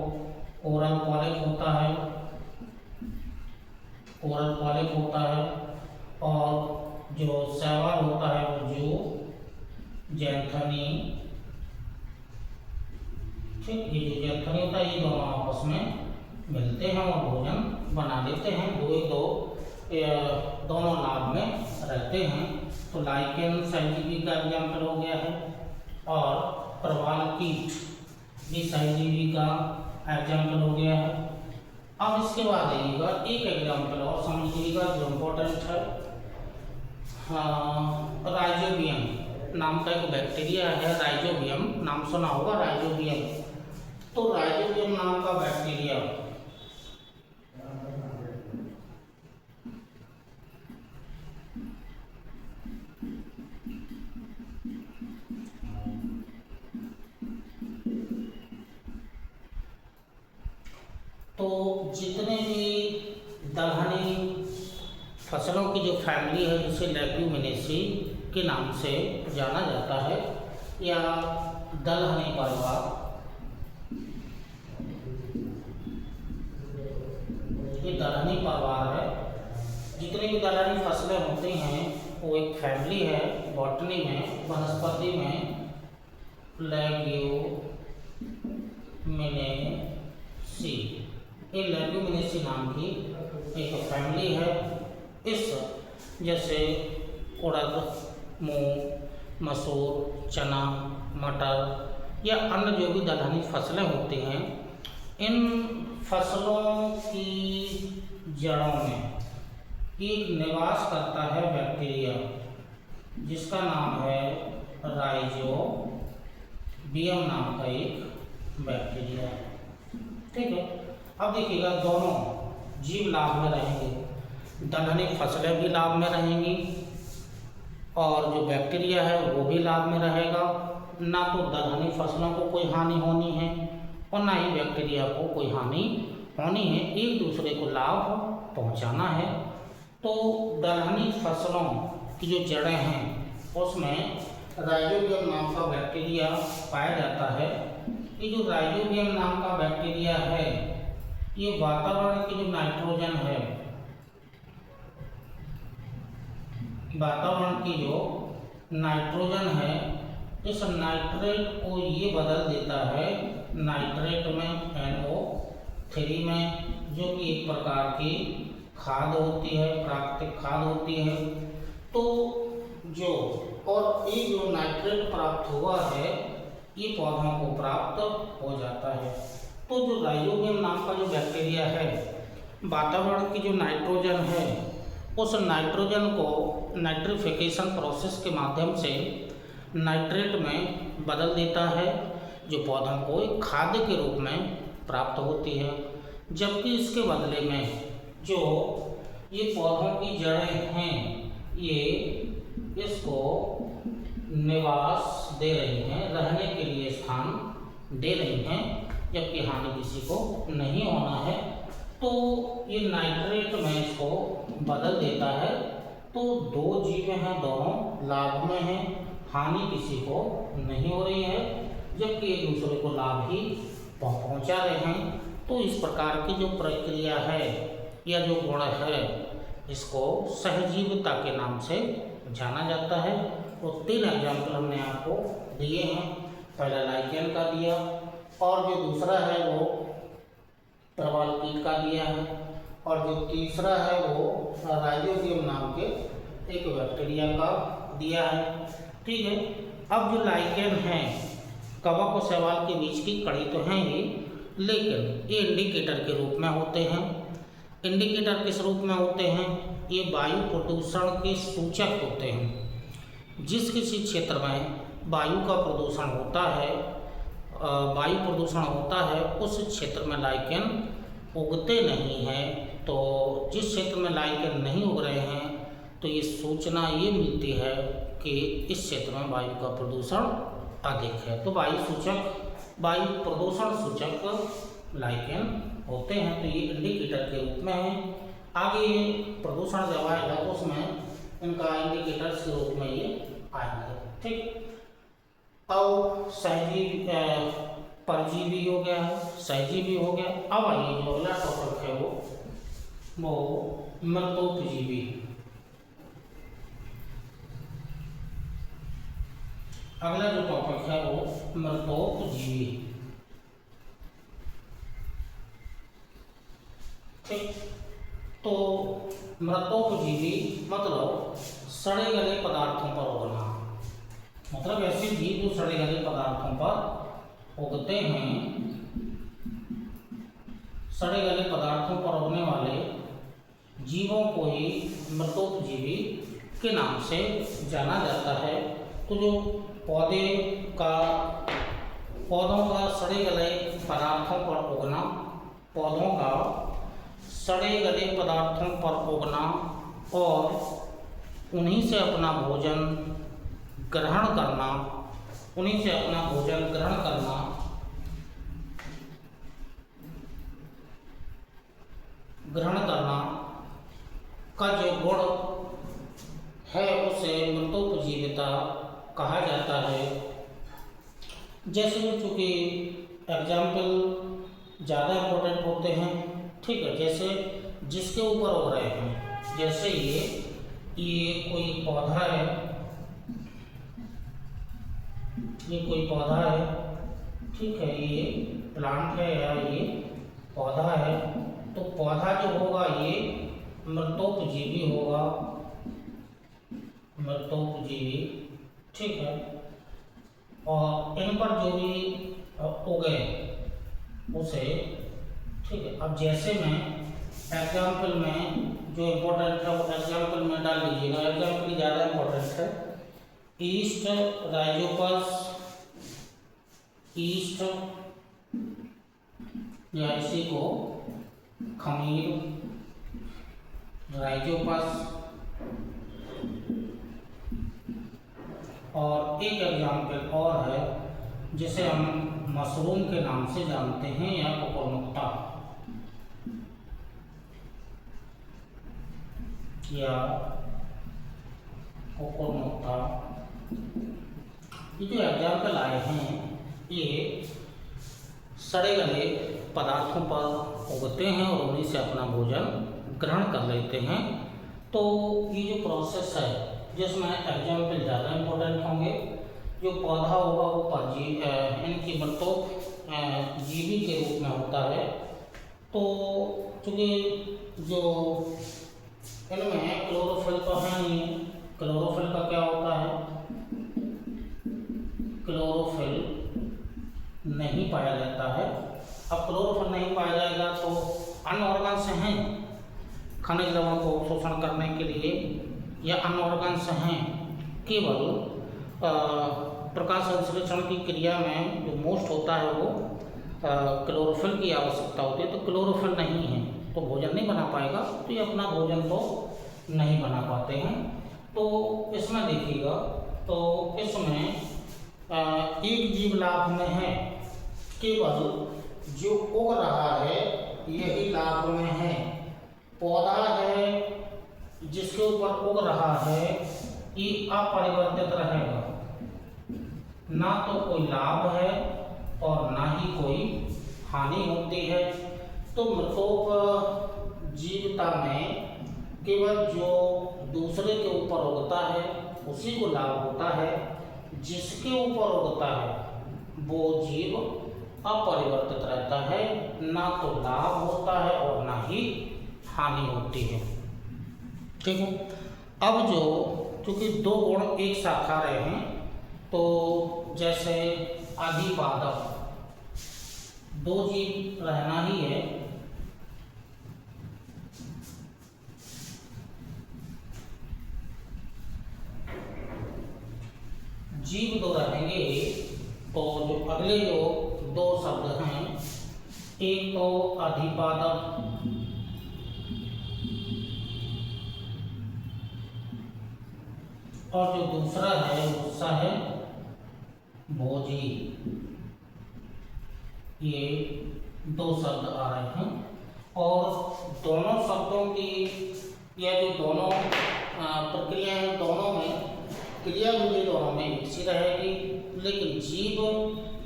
कोरल पॉलिप होता है, कोरल पॉलिप होता है, और जो शैवाल होता है वो जो जैंथनी, ठीक, ये जो जैंथनी होता है, ये दोनों आपस में मिलते हैं और भोजन बना देते हैं। दो दोनों लाभ में रहते हैं। तो लाइकेन सहजीवी का एग्जाम्पल हो गया है और प्रवाल कीट भी सहजीवी का एग्जाम्पल हो गया है। अब इसके बाद आइएगा एक एग्जाम्पल और समझिएगा जो इम्पोर्टेंट है। राइजोबियम नाम का एक बैक्टीरिया है, राइजोबियम नाम सुना होगा, राइजोबियम। तो राइजोबियम नाम का बैक्टीरिया तो जितने भी दलहनी फसलों की जो फैमिली है जिसे लेग्यूमिनेसी के नाम से जाना जाता है या दलहनी परिवार, ये दलहनी परिवार है। जितनी भी दलहनी फसलें होती हैं वो एक फैमिली है। बॉटनी में, वनस्पति में लेग्यूमिनेसी, ये लेग्यूमिनेसी नाम की एक फैमिली है। इस जैसे उड़द, मूंग, मसूर, चना, मटर या अन्य जो भी दलहनी फसलें होती हैं, इन फसलों की जड़ों में एक निवास करता है बैक्टीरिया जिसका नाम है राइजोबियम नाम का एक बैक्टीरिया है। ठीक है, अब देखिएगा दोनों जीव लाभ में रहेंगे, दलहनी फसलें भी लाभ में रहेंगी और जो बैक्टीरिया है वो भी लाभ में रहेगा। ना तो दलहनी फसलों को कोई हानि होनी है और ना ही बैक्टीरिया को कोई हानि होनी है, एक दूसरे को लाभ पहुंचाना है। तो दलहनी फसलों की जो जड़ें हैं उसमें राइजोबियम नाम का बैक्टीरिया पाया जाता है। ये जो राइजोबियम नाम का बैक्टीरिया है ये वातावरण की जो नाइट्रोजन है, वातावरण की जो नाइट्रोजन है, इस नाइट्रेट को ये बदल देता है नाइट्रेट में, NO3 में, जो कि एक प्रकार की खाद होती है, प्राकृतिक खाद होती है। तो जो और ये जो नाइट्रेट प्राप्त हुआ है ये पौधों को प्राप्त हो जाता है। तो जो राइजोबियम नाम का जो बैक्टीरिया है, वातावरण की जो नाइट्रोजन है उस नाइट्रोजन को नाइट्रिफिकेशन प्रोसेस के माध्यम से नाइट्रेट में बदल देता है, जो पौधों को एक खाद्य के रूप में प्राप्त होती है। जबकि इसके बदले में जो ये पौधों की जड़ें हैं ये इसको निवास दे रही हैं, रहने के लिए स्थान दे रही हैं, जबकि हानि किसी को नहीं होना है। तो ये नाइट्रेट में इसको बदल देता है। तो दो जीव हैं, दोनों लाभ में हैं, हानि किसी को नहीं हो रही है, जबकि एक दूसरे को लाभ ही पहुंचा रहे हैं। तो इस प्रकार की जो प्रक्रिया है या जो गुण है इसको सहजीविता के नाम से जाना जाता है। तो 3 एग्जाम्पल हमने आपको दिए हैं, पहला लाइकेन का दिया और जो दूसरा है वो प्रवाल कीट का दिया है और जो तीसरा है वो राइजोबियम नाम के एक बैक्टीरिया का दिया है। ठीक है, अब जो लाइकेन है कवक और शैवाल के बीच की कड़ी तो है ही, लेकिन ये इंडिकेटर के रूप में होते हैं। इंडिकेटर किस रूप में होते हैं? ये वायु प्रदूषण के सूचक होते हैं। जिस किसी क्षेत्र में वायु का प्रदूषण होता है, वायु प्रदूषण होता है, उस क्षेत्र में लाइकेन उगते नहीं हैं। तो जिस क्षेत्र में लाइकेन नहीं उग रहे हैं तो ये सूचना ये मिलती है कि इस क्षेत्र में वायु का प्रदूषण अधिक है। तो वायु सूचक, वायु प्रदूषण सूचक लाइकेन होते हैं। तो ये इंडिकेटर के रूप में है। आगे प्रदूषण जब आएगा तो उसमें इनका इंडिकेटर्स के रूप में ये आएंगे। ठीक, अब सहजीवी परजीवी हो गया है, सहजीवी हो गया। अब आइए जो अगला टॉपिक है वो मृतोपजीवी। अगला जो टॉपिक है वो मृतोपजीवी। ठीक, तो मृतोपजीवी मतलब सड़े गले पदार्थों पर उगना, मतलब ऐसे जीव जो सड़े गले पदार्थों पर उगते हैं। सड़े गले पदार्थों पर उगने वाले जीवों को ही मृतोपजीवी के नाम से जाना जाता है। तो जो पौधों का सड़े गले पदार्थों पर उगना, पौधों का सड़े गले पदार्थों पर उगना और उन्हीं से अपना भोजन ग्रहण करना, उन्हीं से अपना भोजन ग्रहण करना का जो गुण है उसे मृतोपजीविता कहा जाता है। जैसे चूँकि एग्जाम्पल ज़्यादा इम्पोर्टेंट होते हैं, ठीक है। जैसे जिसके ऊपर उग रहे हैं, जैसे ये कोई पौधा है, ये कोई पौधा है, ठीक है, ये प्लांट है या ये पौधा है। तो पौधा जो होगा ये मृतोपजीवी होगा, मृतोपजीवी, ठीक है। और इन पर जो भी उगे उसे, ठीक है। अब जैसे मैं एग्जाम्पल में जो इम्पोर्टेंट है वो एग्जाम्पल में डाल लीजिएगा, एग्जाम्पल ज़्यादा इम्पोर्टेंट है। ईस्ट राइजोपस, ईस्ट या इसी को खमीर, राइजोपस। और एक एग्जाम्पल और है जिसे हम मशरूम के नाम से जानते हैं या कोकोनुक्ता, या कोकोनुक्ता। ये जो एग्जाम्पल आए हैं ये सड़े गले पदार्थों पर उगते हैं और उन्हीं से अपना भोजन ग्रहण कर लेते हैं। तो ये जो प्रोसेस है जिसमें एग्जाम्पल ज़्यादा इम्पोर्टेंट होंगे। जो पौधा होगा वो इनकी मृतोपजीवी के रूप में होता है। तो चूँकि जो इनमें क्लोरोफिल तो है नहीं, क्लोरोफिल का क्या होता है, क्लोरोफिल नहीं पाया जाता है। अब क्लोरोफिल नहीं पाया जाएगा तो अन्य ऑर्गन्स हैं खनिज लवण को शोषण करने के लिए, या अन्य ऑर्गन्स हैं केवल प्रकाश संश्लेषण की क्रिया में जो मोस्ट होता है वो क्लोरोफिल की आवश्यकता होती है। तो क्लोरोफिल नहीं है तो भोजन नहीं बना पाएगा, तो ये अपना भोजन तो नहीं बना पाते हैं। तो इसमें देखिएगा, तो इसमें एक जीव लाभ में है, केवल जो उग रहा है यही लाभ में है। पौधा है जिसके ऊपर उग रहा है ये अपरिवर्तित रहेगा, ना तो कोई लाभ है और ना ही कोई हानि होती है। तो मृतोपजीविता में केवल जो दूसरे के ऊपर उगता है उसी को लाभ होता है, जिसके ऊपर उगता है वो जीव अपरिवर्तित रहता है, ना तो लाभ होता है और ना ही हानि होती है, ठीक है। अब जो चूँकि दो गुण एक साथ आ रहे हैं, तो जैसे अधिपादप, दो जीव रहना ही है, जीव दो रहेंगे। तो जो अगले जो दो शब्द हैं, एक तो अधिपादप और जो दूसरा है दूसरा है भोजी। ये दो शब्द आ रहे हैं और दोनों शब्दों की या जो दोनों प्रक्रिया है, दोनों में क्रिया विधि दोनों में एक सी रहेगी, लेकिन जीव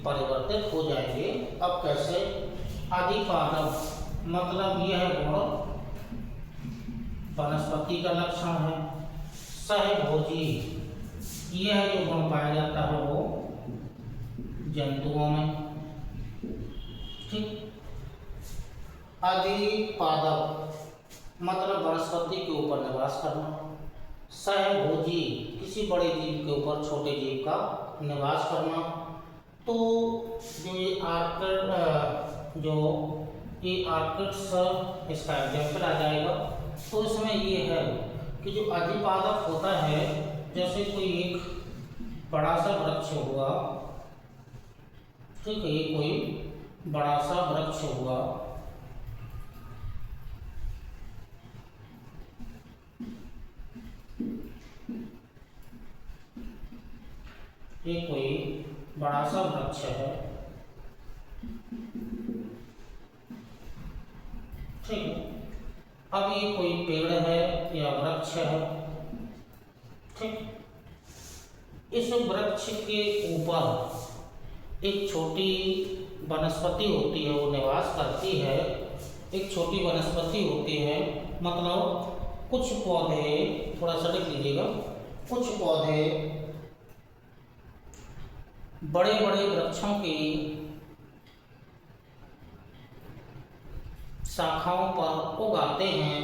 परिवर्तित हो जाएंगे। अब कैसे? अधिपादप मतलब यह गुण वनस्पति का लक्षण है, सहभोजी यह जो गुण पाया जाता है वो जंतुओं में, ठीक। अधिपादप मतलब वनस्पति के ऊपर निवास करना। सहभोजी, किसी बड़े जीव के ऊपर छोटे जीव का निवास करना। तो जो ये आर्किड्स इसका एग्जाम्पल आ जाएगा। तो इसमें ये है कि जो अधिपादप होता है, जैसे कोई एक बड़ा सा वृक्ष हुआ, ठीक है, ये कोई बड़ा सा वृक्ष हुआ, ये कोई बड़ा सा वृक्ष है, ठीक है। अब ये कोई पेड़ है या वृक्ष है, ठीक। इस वृक्ष के ऊपर एक छोटी वनस्पति होती है, वो निवास करती है। एक छोटी वनस्पति होती है, मतलब कुछ पौधे, थोड़ा सा लिख लीजिएगा, कुछ पौधे बड़े बड़े वृक्षों की शाखाओं पर उगाते हैं,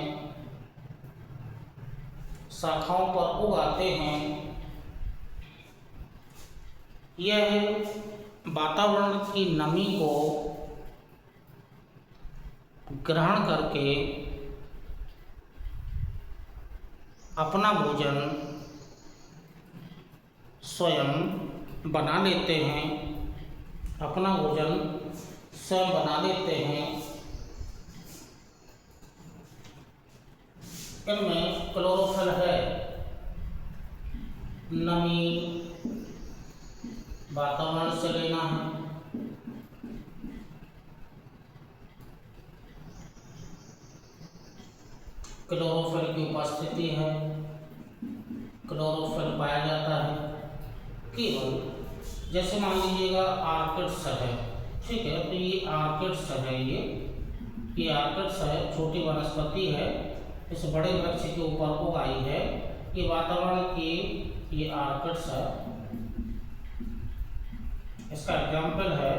शाखाओं पर उगाते हैं। यह वातावरण की नमी को ग्रहण करके अपना भोजन स्वयं बना लेते हैं, अपना भोजन स्वयं बना लेते हैं। इनमें क्लोरोफिल है, नमी वातावरण से लेना है, क्लोरोफिल की उपस्थिति है, क्लोरोफिल पाया जाता है केवल, जैसे मान लीजिएगा आर्किड्स है, ठीक है। तो ये आर्किड्स है, ये आर्किड्स है, छोटी वनस्पति है, इस बड़े वृक्ष के ऊपर उगाई है। ये वातावरण की, ये आर्किड्स है, इसका एग्जाम्पल है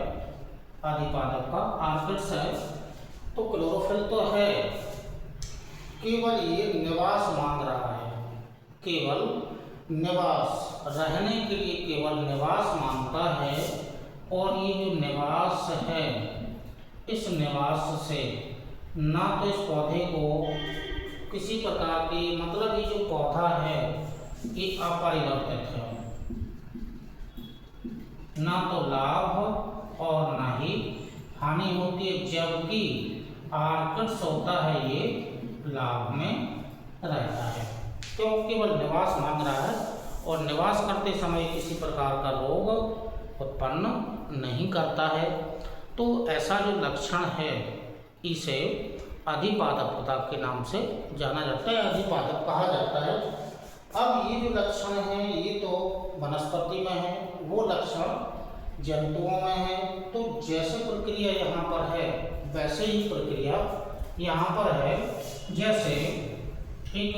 अधिपादप का, आर्किड्स है। तो क्लोरोफिल तो है, केवल ये निवास मांग रहा है, केवल निवास, रहने के लिए केवल निवास मांगता है। और ये जो निवास है, इस निवास से ना तो इस पौधे को किसी प्रकार की, मतलब ये जो पौधा है ये अपरिवर्तित है, ना तो लाभ और ना ही हानि होती है, जबकि आर्किड्स होता है ये लाभ में रहता है। क्यों? केवल निवास मांग रहा है और निवास करते समय किसी प्रकार का रोग उत्पन्न नहीं करता है। तो ऐसा जो लक्षण है इसे अधिपादपता के नाम से जाना जाता है, अधिपादप कहा जाता है। अब ये जो लक्षण है ये तो वनस्पति में है, वो लक्षण जंतुओं में है। तो जैसे प्रक्रिया यहाँ पर है वैसे ही प्रक्रिया यहाँ पर है। जैसे एक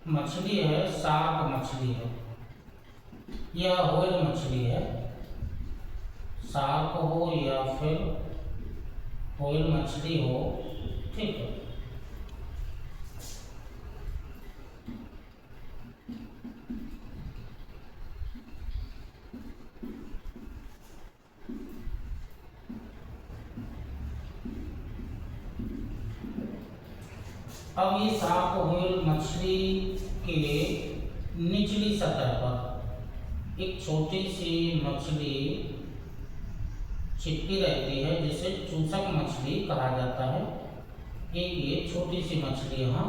मछली है, शार्क मछली है या व्हेल मछली है, शार्क हो या फिर व्हेल मछली हो, ठीक है। अब ये शार्क व्हेल मछली के निचली सतह पर एक छोटी सी मछली चिपकी रहती है, जिसे चूसक मछली कहा जाता है। एक ये छोटी सी मछली, यहाँ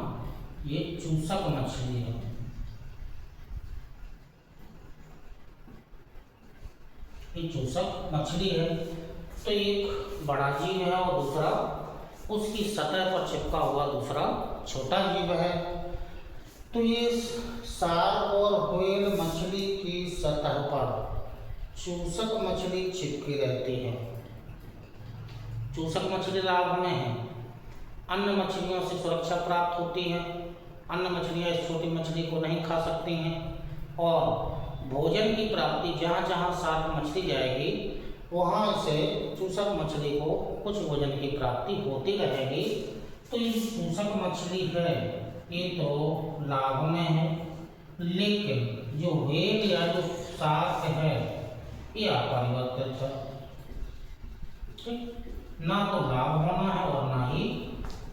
ये चूसक मछली है। ये चूसक मछली है। तो एक बड़ा जीव है और दूसरा उसकी सतह पर चिपका हुआ दूसरा छोटा जीव है। तो ये शार्क और व्हेल मछली की सतह पर चूसक मछली चिपकी रहती है। चूसक मछली लाभ में है, अन्य मछलियों से सुरक्षा प्राप्त होती है, अन्य मछलियाँ इस छोटी मछली को नहीं खा सकती हैं। और भोजन की प्राप्ति, जहाँ जहाँ शार्क मछली जाएगी वहाँ से चूसक मछली को कुछ भोजन की प्राप्ति होती रहेगी। तो ये चूसक मछली है ये तो लाभ में है, लेकिन जो व्हेल या जो शार्क है ये अपरिवर्तित है। ठीक, ना तो लाभ होना है और ना ही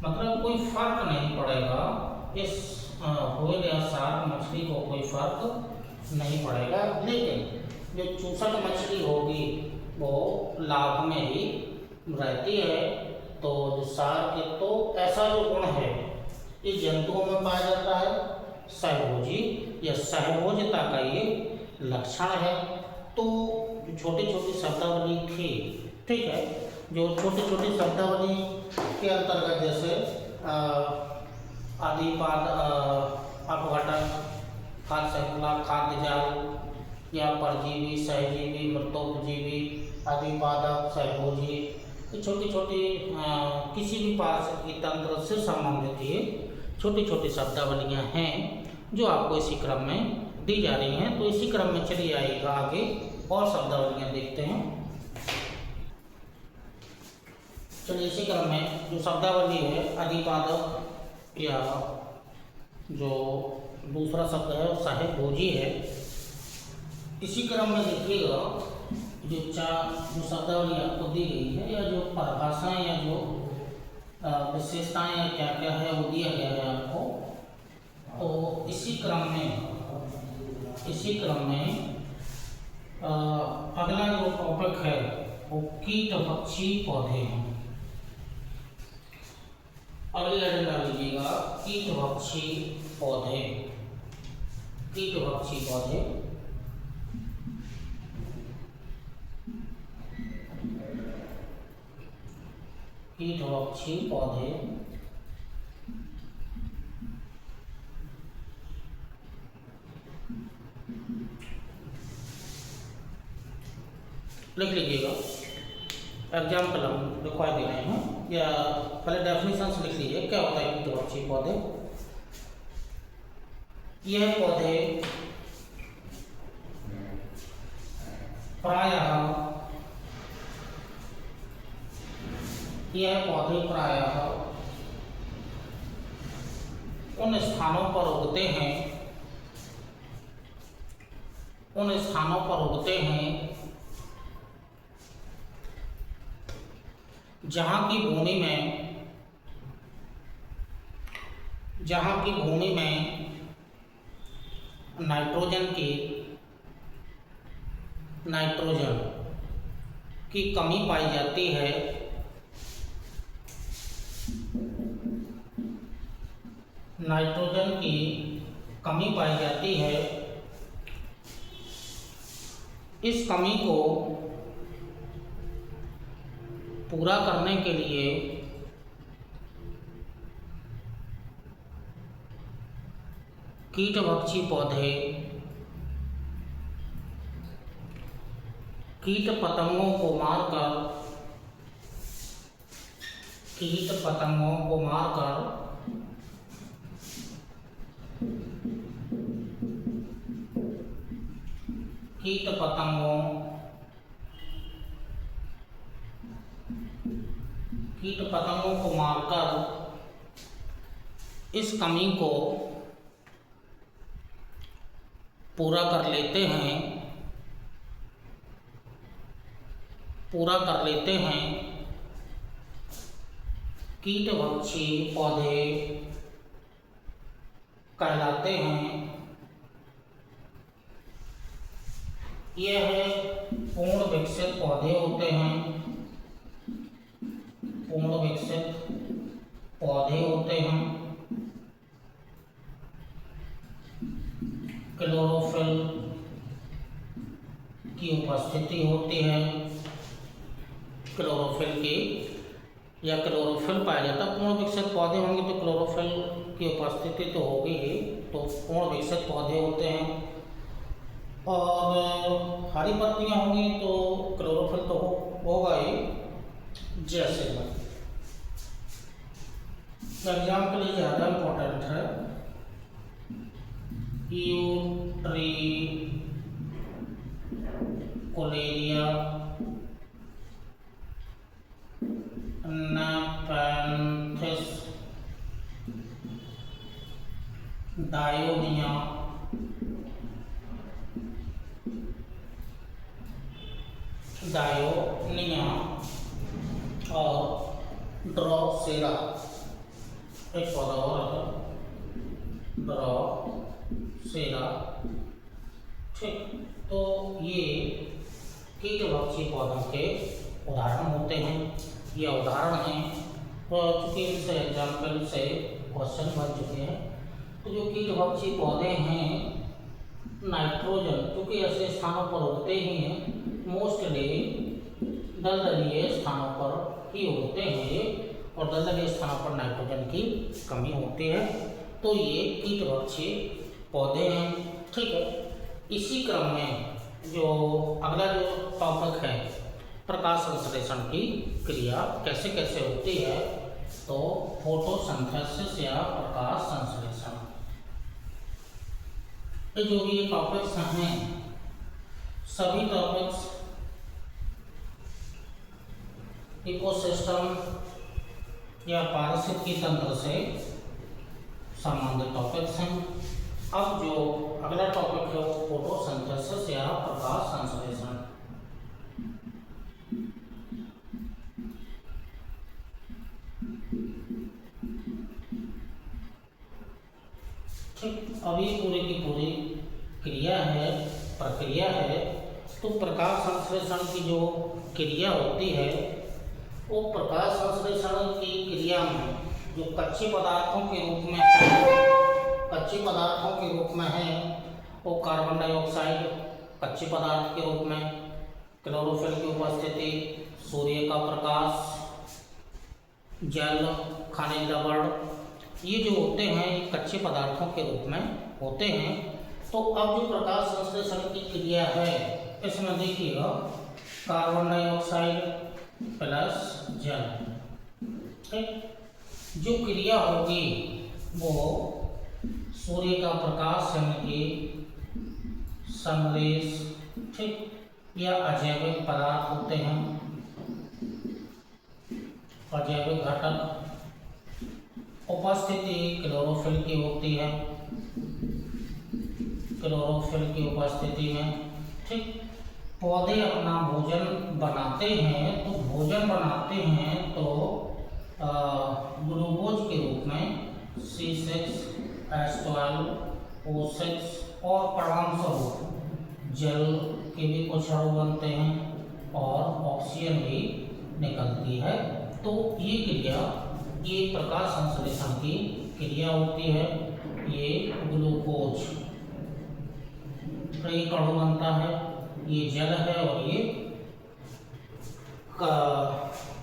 मतलब कोई फर्क नहीं पड़ेगा इस व्हेल या शार्क मछली को, कोई फर्क नहीं पड़ेगा। लेकिन जो चूसक मछली होगी वो लाभ में ही रहती है। तो जो शार्क तो ऐसा जो गुण है ये जंतुओं में पाया जाता है, सहभोजी या सहभोजता का ये लक्षण है। तो जो छोटी छोटी शब्दावली थी, ठीक है, जो छोटी छोटी शब्दावली के अंतर्गत जैसे आदिपाद, अपघटक, खाद्य श्रृंखला, खाद्य जाल या परजीवी, सहजीवी, मृतोपजीवी, आदिपादक, सहभोजी, तो छोटी छोटी किसी भी पारिस्थितिकी तंत्र से संबंधित ये छोटी छोटी शब्दावलियाँ हैं जो आपको इसी क्रम में दी जा रही हैं। तो इसी क्रम में चलिए आइएगा आगे और शब्दावलियाँ देखते हैं। चलिए इसी क्रम में जो शब्दावली है अधिपादक या जो दूसरा शब्द है वो सहभोजी है। इसी क्रम में देखिएगा जो शब्दावली आपको दी गई है या जो परिभाषाएं या जो विशेषताएं या क्या क्या है वो दिया गया है आपको। तो इसी क्रम में अगला जो टॉपिक है वो कीट पक्षी पौधे हैं। अगली हेडिंग डाल लीजिएगा कीट पक्षी पौधे। कीट पक्षी पौधे कीट पक्षी पौधे लिख लीजिएगा। एग्जाम्पल हम रिक्वायर दे रहे हैं या पहले डेफिनेशन से लिख लीजिए क्या होता है कीट पक्षी पौधे। यह पौधे प्रायः उन स्थानों पर उगते हैं जहाँ की भूमि में नाइट्रोजन की कमी पाई जाती है। नाइट्रोजन की कमी पाई जाती है। इस कमी को पूरा करने के लिए कीटभक्षी पौधे कीट पतंगों को मारकर कीट पतंगों को मारकर इस कमी को पूरा कर लेते हैं। कीटभक्षी पौधे कहलाते हैं। यह पूर्ण विकसित पौधे होते हैं। क्लोरोफिल की उपस्थिति होती है। क्लोरोफिल पाया जाता है। पूर्ण विकसित पौधे होंगे तो क्लोरोफिल की उपस्थिति तो होगी ही। तो पूर्ण विकसित पौधे होते हैं और हरी पत्तियां होंगी तो क्लोरोफिल तो होगा ही। जैसे एग्जाम के लिए ज़्यादा इम्पोर्टेंट है यूट्रिकुलेरिया नेपेंथिस, डायोनिया, और ड्रोसेरा। एक पौधा और आता ड्रोसेरा। ठीक, तो ये कीटभक्षी पौधों के उदाहरण होते हैं। ये उदाहरण हैं, तो चूँकि इनसे एग्जाम्पल से क्वेश्चन बन चुके हैं। तो जो कीटभक्षी पौधे हैं नाइट्रोजन, क्योंकि ऐसे स्थानों पर उगते ही हैं, मोस्टली दलदलीय स्थानों पर ही उगते हैं ये, और दलदलीय स्थानों पर नाइट्रोजन की कमी होती है। तो ये कीटभक्षी पौधे हैं। ठीक है, इसी क्रम में जो अगला जो टॉपिक है प्रकाश संश्लेषण की क्रिया कैसे कैसे होती है, तो फोटोसिंथेसिस या प्रकाश संश्लेषण। ये जो भी टॉपिक्स हैं सभी टॉपिक्स इकोसिस्टम या पारिस्थितिकी तंत्र से संबंधित टॉपिक्स हैं। अब जो अगला टॉपिक है वो फोटोसिंथेसिस या प्रकाश संश्लेषण। ठीक, अभी पूरी की पूरी क्रिया है, प्रक्रिया है। तो प्रकाश संश्लेषण की जो क्रिया होती है, वो प्रकाश संश्लेषण की क्रिया में जो कच्चे पदार्थों के रूप में है वो कार्बन डाइऑक्साइड कच्चे पदार्थ के रूप में, क्लोरोफिल की उपस्थिति, सूर्य का प्रकाश, जल, खनिज लवण, ये जो होते हैं कच्चे पदार्थों के रूप में होते हैं। तो अब जो प्रकाश संश्लेषण की क्रिया है इसमें देखिएगा कार्बन डाइऑक्साइड प्लस जल। ठीक, जो क्रिया होगी वो सूर्य का प्रकाश यानी कि समरेश, ठीक, या अजैविक पदार्थ होते हैं, अजैविक घटक, उपस्थिति क्लोरोफिल की होती है, क्लोरोफिल की उपस्थिति में। ठीक, पौधे अपना भोजन बनाते हैं, तो भोजन बनाते हैं तो ग्लूकोज के रूप में C6H12 O6 और परिणामस्वरूप जल के भी कुछ अणु बनते हैं और ऑक्सीजन भी निकलती है। तो ये क्रिया, ये प्रकाश संश्लेषण की क्रिया होती है। ये ग्लूकोज का एक अणु बनता है, ये जल है और ये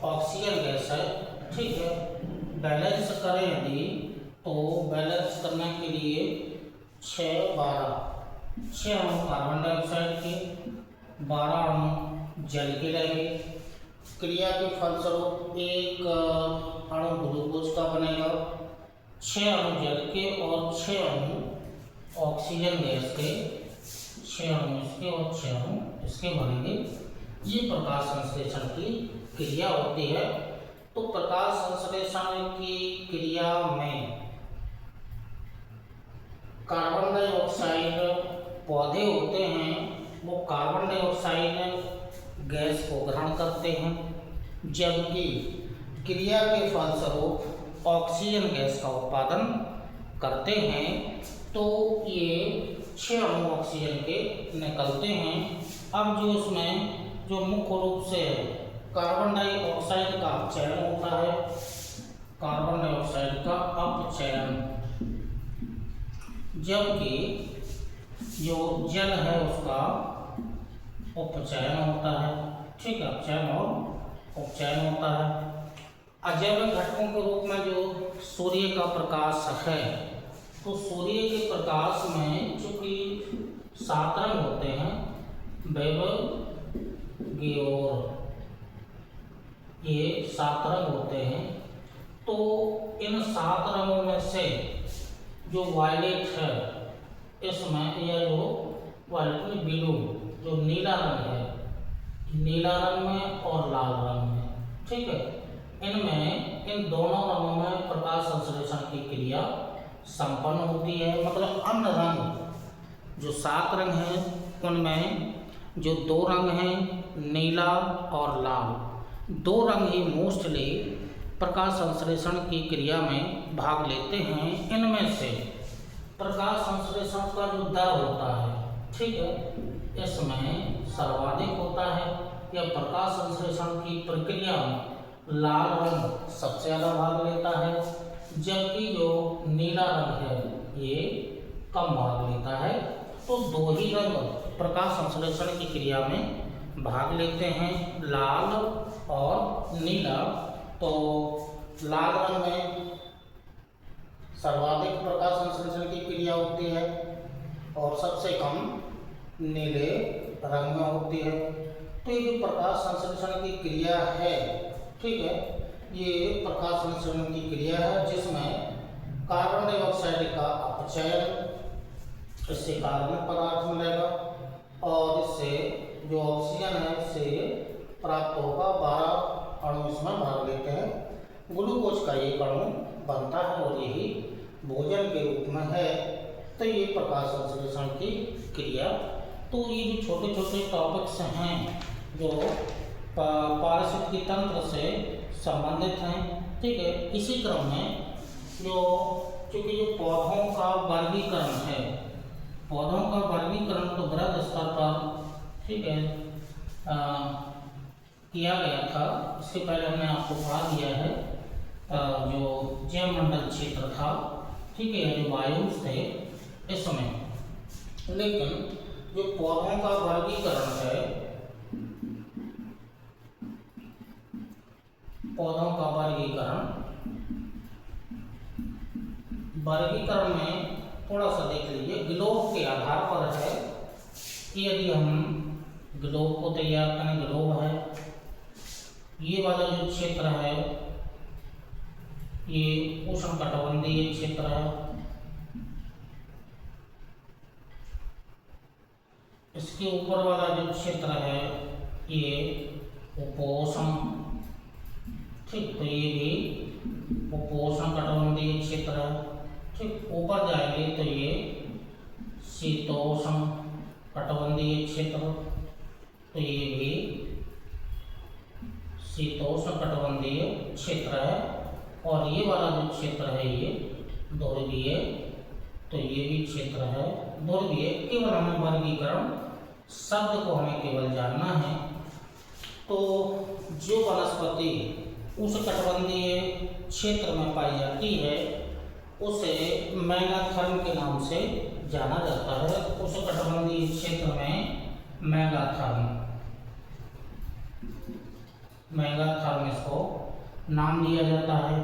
ऑक्सीजन गैस है। ठीक है, बैलेंस करें यदि तो बैलेंस करने के लिए 6 अणु कार्बन डाइऑक्साइड के, 12 अणु जल के लगेंगे। क्रिया के फलस्वरूप एक अणु ग्लूकोज का बनेगा, 6 अणु जल के और 6 अणु ऑक्सीजन गैस के, 6 अणु इसके और 6 अणु इसके बनेंगे। ये प्रकाश संश्लेषण की क्रिया होती है। तो प्रकाश संश्लेषण की क्रिया में कार्बन डाइऑक्साइड पौधे होते हैं, वो कार्बन डाइऑक्साइड गैस को ग्रहण करते हैं, जबकि क्रिया के फलस्वरूप ऑक्सीजन गैस का उत्पादन करते हैं। तो ये 6 अणु ऑक्सीजन के निकलते हैं। अब जो इसमें जो मुख्य रूप से कार्बन डाइऑक्साइड का अपचयन होता है, कार्बन डाइऑक्साइड का अपचयन, जबकि जो जल है उसका उपचयन होता है। ठीक है, अपचयन और उपचयन होता है। अजैविक घटकों के रूप में जो सूर्य का प्रकाश है, तो सूर्य के प्रकाश में चूंकि 7 रंग होते हैं, बेबल गियोर, ये 7 रंग होते हैं। तो इन 7 रंगों में से जो वायलेट है, इसमें यह जो वायलेट ब्लू, जो नीला रंग है, नीला रंग में और लाल रंग में। ठीक है, इनमें इन दोनों रंगों में प्रकाश संश्लेषण की क्रिया संपन्न होती है। मतलब अन्य रंग जो 7 रंग हैं उनमें जो 2 रंग हैं नीला और लाल, 2 रंग ही मोस्टली प्रकाश संश्लेषण की क्रिया में भाग लेते हैं। इनमें से प्रकाश संश्लेषण का जो दर होता है, ठीक है, इसमें सर्वाधिक होता है या प्रकाश संश्लेषण की प्रक्रिया में लाल रंग सबसे ज़्यादा भाग लेता है, जबकि जो नीला रंग है ये कम भाग लेता है। तो 2 ही रंग प्रकाश संश्लेषण की क्रिया में भाग लेते हैं, लाल और नीला। तो लाल रंग में सर्वाधिक प्रकाश संश्लेषण की क्रिया होती है और सबसे कम नीले रंग में होती है। तो ये जो प्रकाश संश्लेषण की क्रिया है, ठीक है, ये प्रकाश संश्लेषण की क्रिया है जिसमें कार्बन डाइऑक्साइड का अपचयन, इससे कार्बनिक पदार्थ मिलेगा और इससे जो ऑक्सीजन है इससे प्राप्त होगा। 12 अणु इसमें भाग लेते हैं। ग्लूकोज का एक अणु बनता है और यही भोजन के रूप में है। तो ये प्रकाश संश्लेषण की क्रिया। तो ये जो छोटे छोटे टॉपिक्स हैं जो पारिस्थितिकी तंत्र से संबंधित हैं, ठीक है। इसी क्रम में चूँकि जो पौधों का वर्गीकरण है, पौधों का वर्गीकरण तो बृहद स्तर पर, ठीक है, किया गया था। इससे पहले हमने आपको पढ़ा दिया है जो जैवमंडल क्षेत्र था, ठीक है, जो वायुस थे इसमें। लेकिन जो पौधों का वर्गीकरण है, पौधों का वर्गीकरण में थोड़ा सा देख लीजिए। ग्लोब के आधार पर है कि यदि हम ग्लोब को तैयार करें, ग्लोब है, ये वाला जो क्षेत्र है ये उष्णकटिबंधीय क्षेत्र है, इसके ऊपर वाला जो क्षेत्र है ये उपोष्ण, ठीक, तो ये भी उपोष्णकटिबंधीय क्षेत्र है, ठीक। ऊपर जाएंगे तो ये शीतोष्ण कटिबंधीय क्षेत्र, तो ये भी शीतोष्ण कटिबंधीय क्षेत्र है। और ये वाला जो क्षेत्र है ये ध्रुवीय, तो ये भी क्षेत्र है ध्रुवीय। केवल हमें वर्गीकरण शब्द को हमें केवल जानना है। तो जो वनस्पति उष्णकटिबंधीय क्षेत्र में पाई जाती है उसे मेगाथर्म के नाम से जाना जाता है। उष्णकटिबंधीय क्षेत्र में मेगाथर्म इसको नाम दिया जाता है।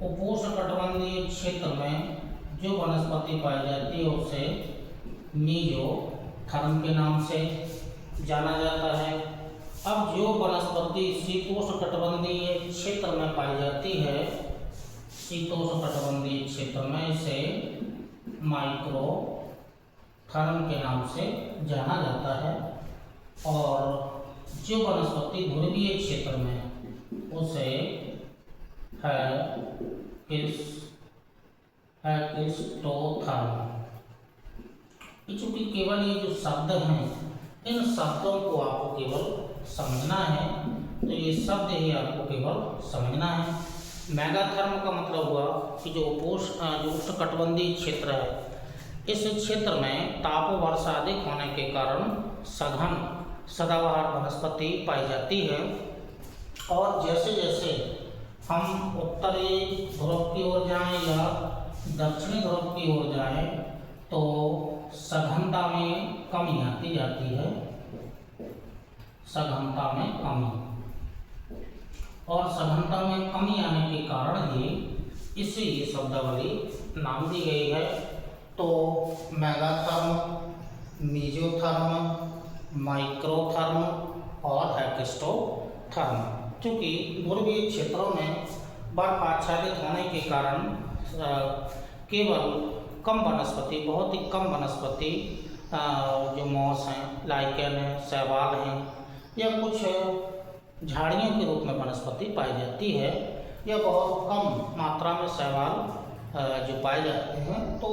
उपोष्णकटिबंधीय क्षेत्र में जो वनस्पति पाई जाती है उसे मीजोथर्म के नाम से जाना जाता है। अब जो वनस्पति शीतोष्णकटिबंधीय क्षेत्र में पाई जाती है, शीतोष्णकटिबंधीय क्षेत्र में इसे माइक्रोथर्म के नाम से जाना जाता है। और जो वनस्पति ध्रुवीय क्षेत्र में उसे हेक्सिस्टोथर्म। चूंकि केवल ये जो शब्द हैं, इन शब्दों को आपको केवल समझना है, तो ये शब्द ही आपको केवल समझना है। मेगाथर्म का मतलब हुआ कि जो उष्णकटिबंधीय क्षेत्र है, इस क्षेत्र में ताप वर्षा अधिक होने के कारण सघन सदाबहार वनस्पति पाई जाती है। और जैसे जैसे हम उत्तरी ध्रुव की ओर जाएं या दक्षिणी ध्रुव की ओर जाएं तो सघनता में कमी आती जाती है, सघनता में कमी। और सघनता में कमी आने के कारण ही इसे ये शब्दावली नाम दी गई है। तो मेगाथर्म, मीजोथर्म, माइक्रोथर्म और हेक्सिस्टोथर्म। क्योंकि ध्रुवीय क्षेत्रों में बर्फ आच्छादित होने के कारण केवल कम वनस्पति, बहुत ही कम वनस्पति जो मॉस हैं, लाइकेन हैं, शैवाल हैं या कुछ झाड़ियों के रूप में वनस्पति पाई जाती है। यह बहुत कम मात्रा में शैवाल जो पाए जाते हैं। तो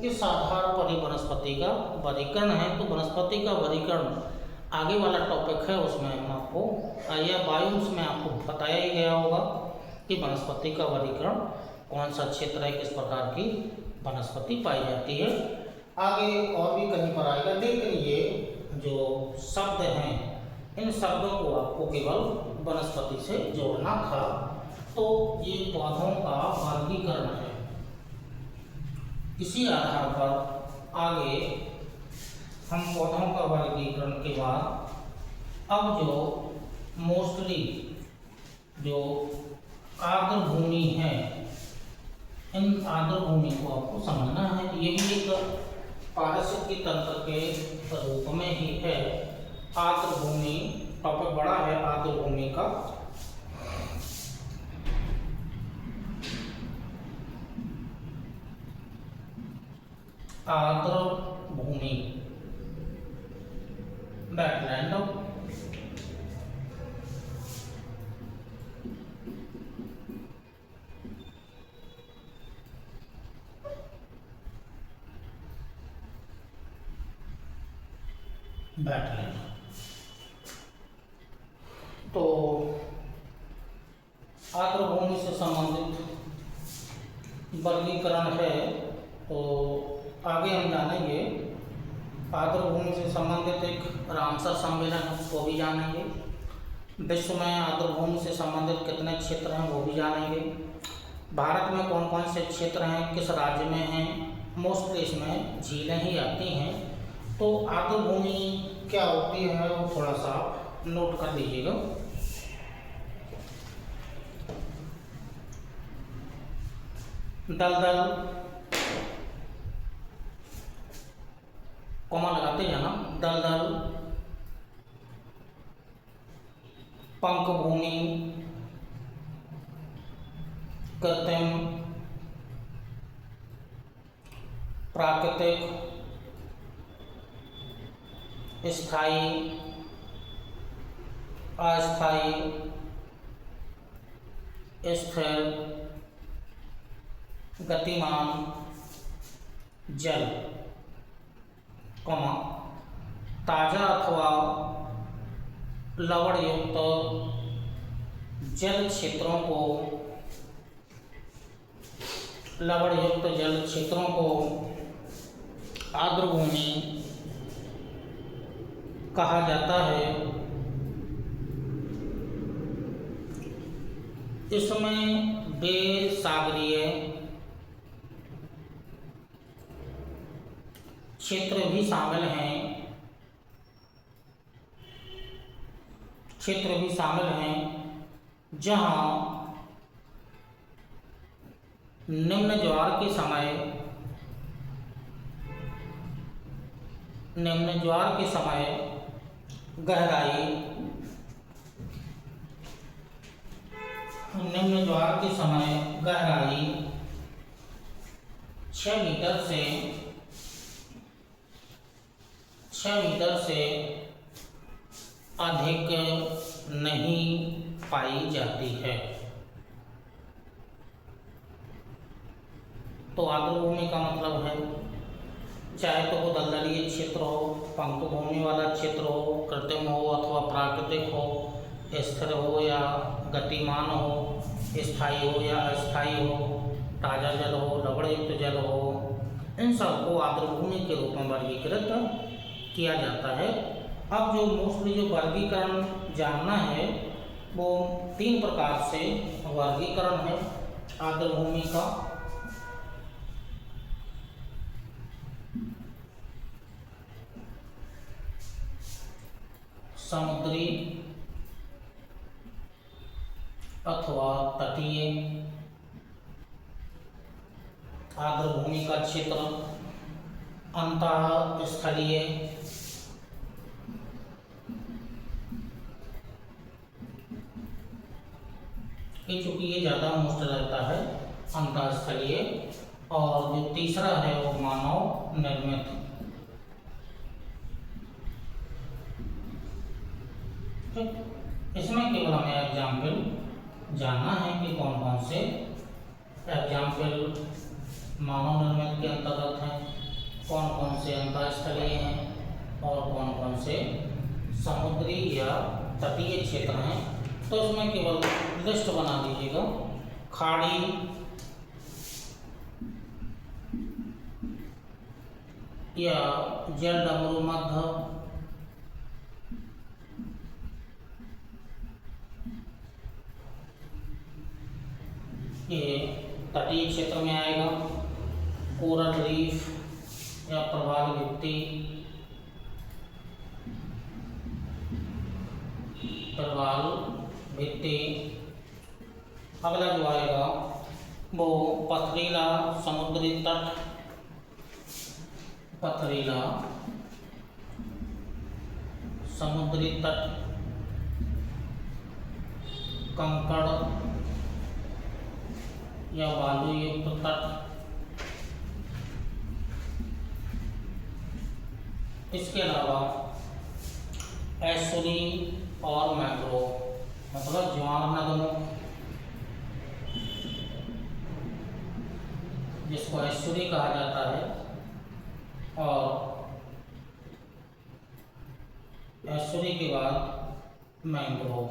इस आधार पर ही वनस्पति का वर्गीकरण है। तो वनस्पति का वर्गीकरण आगे वाला टॉपिक है, उसमें हम आपको या बायोम्स में आपको बताया ही गया होगा कि वनस्पति का वर्गीकरण कौन सा क्षेत्र है, किस प्रकार की वनस्पति पाई जाती है। आगे और भी कहीं पर आएगा, लेकिन ये जो शब्द हैं इन शब्दों को आपको केवल वनस्पति से जोड़ना था। तो ये पौधों का वर्गीकरण है। इसी आधार पर आगे हम पौधों का वर्गीकरण के बाद अब जो मोस्टली जो आर्द्र भूमि है, इन आर्द्र भूमि को आपको समझना है। ये भी एक पारिस्थितिकी तंत्र के रूप में ही है। आर्द्र भूमि टॉपिक बड़ा है आर्द्र भूमि का। आर्द्र भूमि वेटलैंड, वेटलैंड। तो आर्द्र भूमि से संबंधित वर्गीकरण है। तो आगे हम जानेंगे आर्द्र भूमि से संबंधित एक रामसर सम्मेलन है, वो भी जानेंगे। विश्व में आर्द्र भूमि से संबंधित कितने क्षेत्र हैं वो भी जानेंगे। भारत में कौन कौन से क्षेत्र हैं, किस राज्य में हैं, मोस्टली इसमें झीलें ही आती हैं। तो आर्द्र भूमि क्या होती है वो थोड़ा सा नोट कर लीजिएगा। दलदल, कॉमा लगाते जाना, दलदल, पंक भूमि, कृत्रिम, प्राकृतिक, स्थायी, अस्थायी, स्थिर, गतिमान, जल, कॉमा, ताजा अथवा लवण युक्त जल क्षेत्रों को, लवण युक्त जल क्षेत्रों को आर्द्र भूमि कहा जाता है। इसमें बेसागरीय क्षेत्र भी शामिल हैं, क्षेत्र भी शामिल हैं जहां निम्न ज्वार के समय, निम्न ज्वार के समय गहराई, निम्न ज्वार के समय गहराई 6 मीटर से अधिक नहीं पाई जाती है। तो आर्द्र भूमि का मतलब है चाहे तो वो दलदलीय क्षेत्र हो, पंक भूमि वाला क्षेत्र हो, कृत्रिम हो अथवा प्राकृतिक हो, स्थिर हो या गतिमान हो, स्थायी हो या अस्थायी हो, ताजा जल हो, लवण युक्त जल हो, इन सबको आर्द्र भूमि के रूप में वर्गीकृत किया जाता है। अब जो मोस्टली जो वर्गीकरण जानना है वो 3 प्रकार से वर्गीकरण है आर्द्र भूमि का। समुद्री अथवा तटीय आर्द्र भूमि का क्षेत्र, अंतः स्थलीय, चूंकि ये ज़्यादा मोस्ट रहता है अंतः स्थलीय, और जो तीसरा है वो मानव निर्मित। ठीक, इसमें केवल हमें एग्जाम्पल जानना है कि कौन कौन से एग्जाम्पल मानव निर्मित के अंतर्गत हैं, कौन कौन से अंतःस्थलीय हैं और कौन कौन से समुद्री या तटीय क्षेत्र हैं। तो इसमें केवल लिस्ट बना दीजिएगा। खाड़ी या जल डमरू मध्य, ये तटीय क्षेत्र में आएगा। कोरल रीफ या प्रवाल भित्ति, प्रवाल भित्ति। अगला जो आएगा वो पथरीला समुद्री तट, पथरीला समुद्री तट, कंकड़ या बालू युक्त तट। इसके अलावा एस्चुरी और मैंग्रोव, मतलब ज्वार नदमुख, जिसको एस्चुरी कहा जाता है। और एस्चुरी के बाद मैंग्रोव।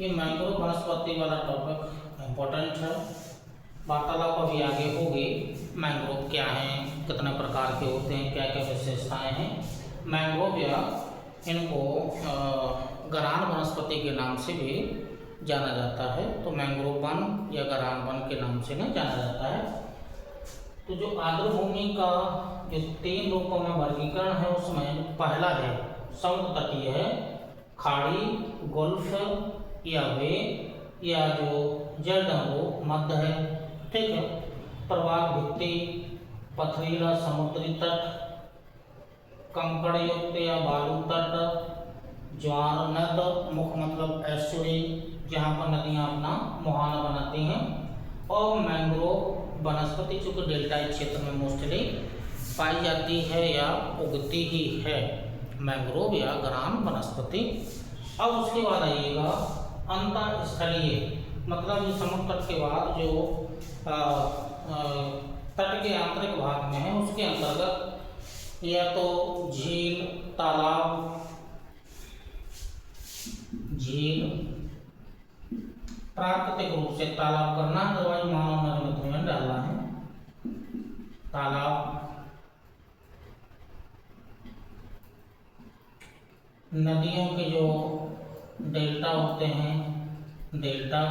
ये मैंग्रोव वनस्पति वाला टॉपिक इम्पोर्टेंट है, वार्तालाप अभी आगे होगी। मैंग्रोव क्या हैं, कितने प्रकार के होते हैं, क्या क्या विशेषताएं हैं। मैंग्रोव या इनको गरान वनस्पति के नाम से भी जाना जाता है। तो मैंग्रोव वन या गरान वन के नाम से नहीं जाना जाता है। तो जो आर्द्र भूमि का जो 3 रूपों में वर्गीकरण है, उसमें पहला है समुद्र तटीय है, खाड़ी, गोल्फ या वे, या जो जल डमरू मध्य है, ठीक है। प्रवाल भित्ति, पथरीला समुद्री तट, कंकड़ युक्त या बालू तट, ज्वार नद मुख मतलब एस्चुरी, जहाँ पर नदियाँ अपना मुहाना बनाती हैं, और मैंग्रोव वनस्पति चूँकि डेल्टाई क्षेत्र में मोस्टली पाई जाती है या उगती ही है, मैंग्रोव या गरान वनस्पति। अब उसके बाद आइएगा अंतःस्थलीय, मतलब ये समुद्र तट के बाद जो तट के आंतरिक भाग में है, उसके अंतर्गत या तो झील, तालाब, झील प्राकृतिक रूप से तालाब करना, अदरवाइज मानव निर्मित में डालना है। तालाब, नदियों के जो डेल्टा होते हैं, डेल्टा,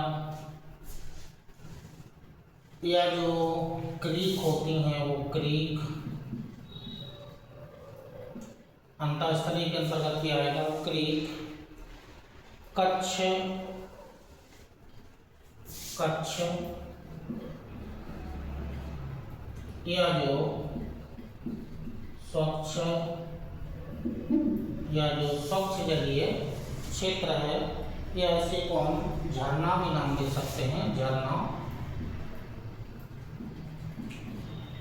या जो क्रीक होती हैं वो क्रीक, अंतःस्थलीय के अंतर्गत किया आएगा क्रीक। कच्छ, कच्छ या जो स्वच्छ या जो स्वच्छ जलीय क्षेत्र है, या ऐसे को हम झरना भी नाम दे सकते हैं, झरना।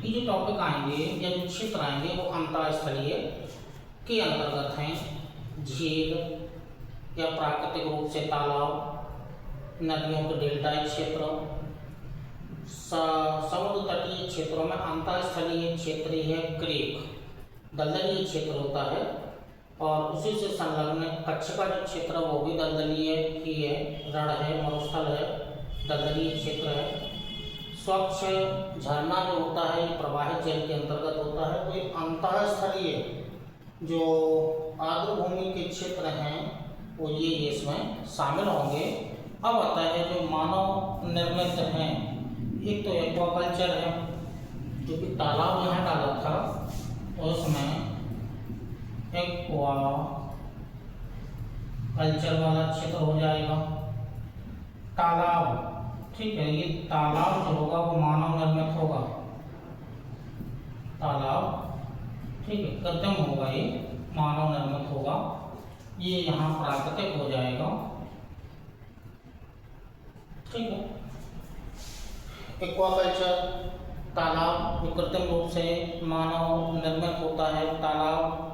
ये जो टॉपिक आएंगे या जो क्षेत्र आएंगे वो अंतःस्थलीय के अंतर्गत हैं। झील या प्राकृतिक रूप से तालाब, नदियों के डेल्टाई क्षेत्र, समुद्र तटीय क्षेत्रों में अंतःस्थलीय क्षेत्र है क्रीक, दलदलीय क्षेत्र होता है। और उसी से संलग्न कच्छ का जो क्षेत्र वो भी दलदलीय ही है, रण है, मरुस्थल है, दलदलीय क्षेत्र है। स्वच्छ झरना जो होता है ये प्रवाहित जल के अंतर्गत होता है। तो ये अंतःस्थलीय जो आर्द्र भूमि के क्षेत्र हैं वो ये इसमें शामिल होंगे। अब आता है जो मानव निर्मित हैं, एक तो एक्वाकल्चर है, जो कि तालाब यहाँ डाला था, उसमें एक्वा कल्चर वाला क्षेत्र हो जाएगा। तालाब, ठीक है, ये तालाब जो होगा वो मानव निर्मित होगा, तालाब, ठीक है, कृत्रिम होगा, ये मानव निर्मित होगा, ये यहाँ प्राकृतिक हो जाएगा, ठीक है। एक्वाकल्चर, तालाब जो कृत्रिम रूप से मानव निर्मित होता है, तालाब।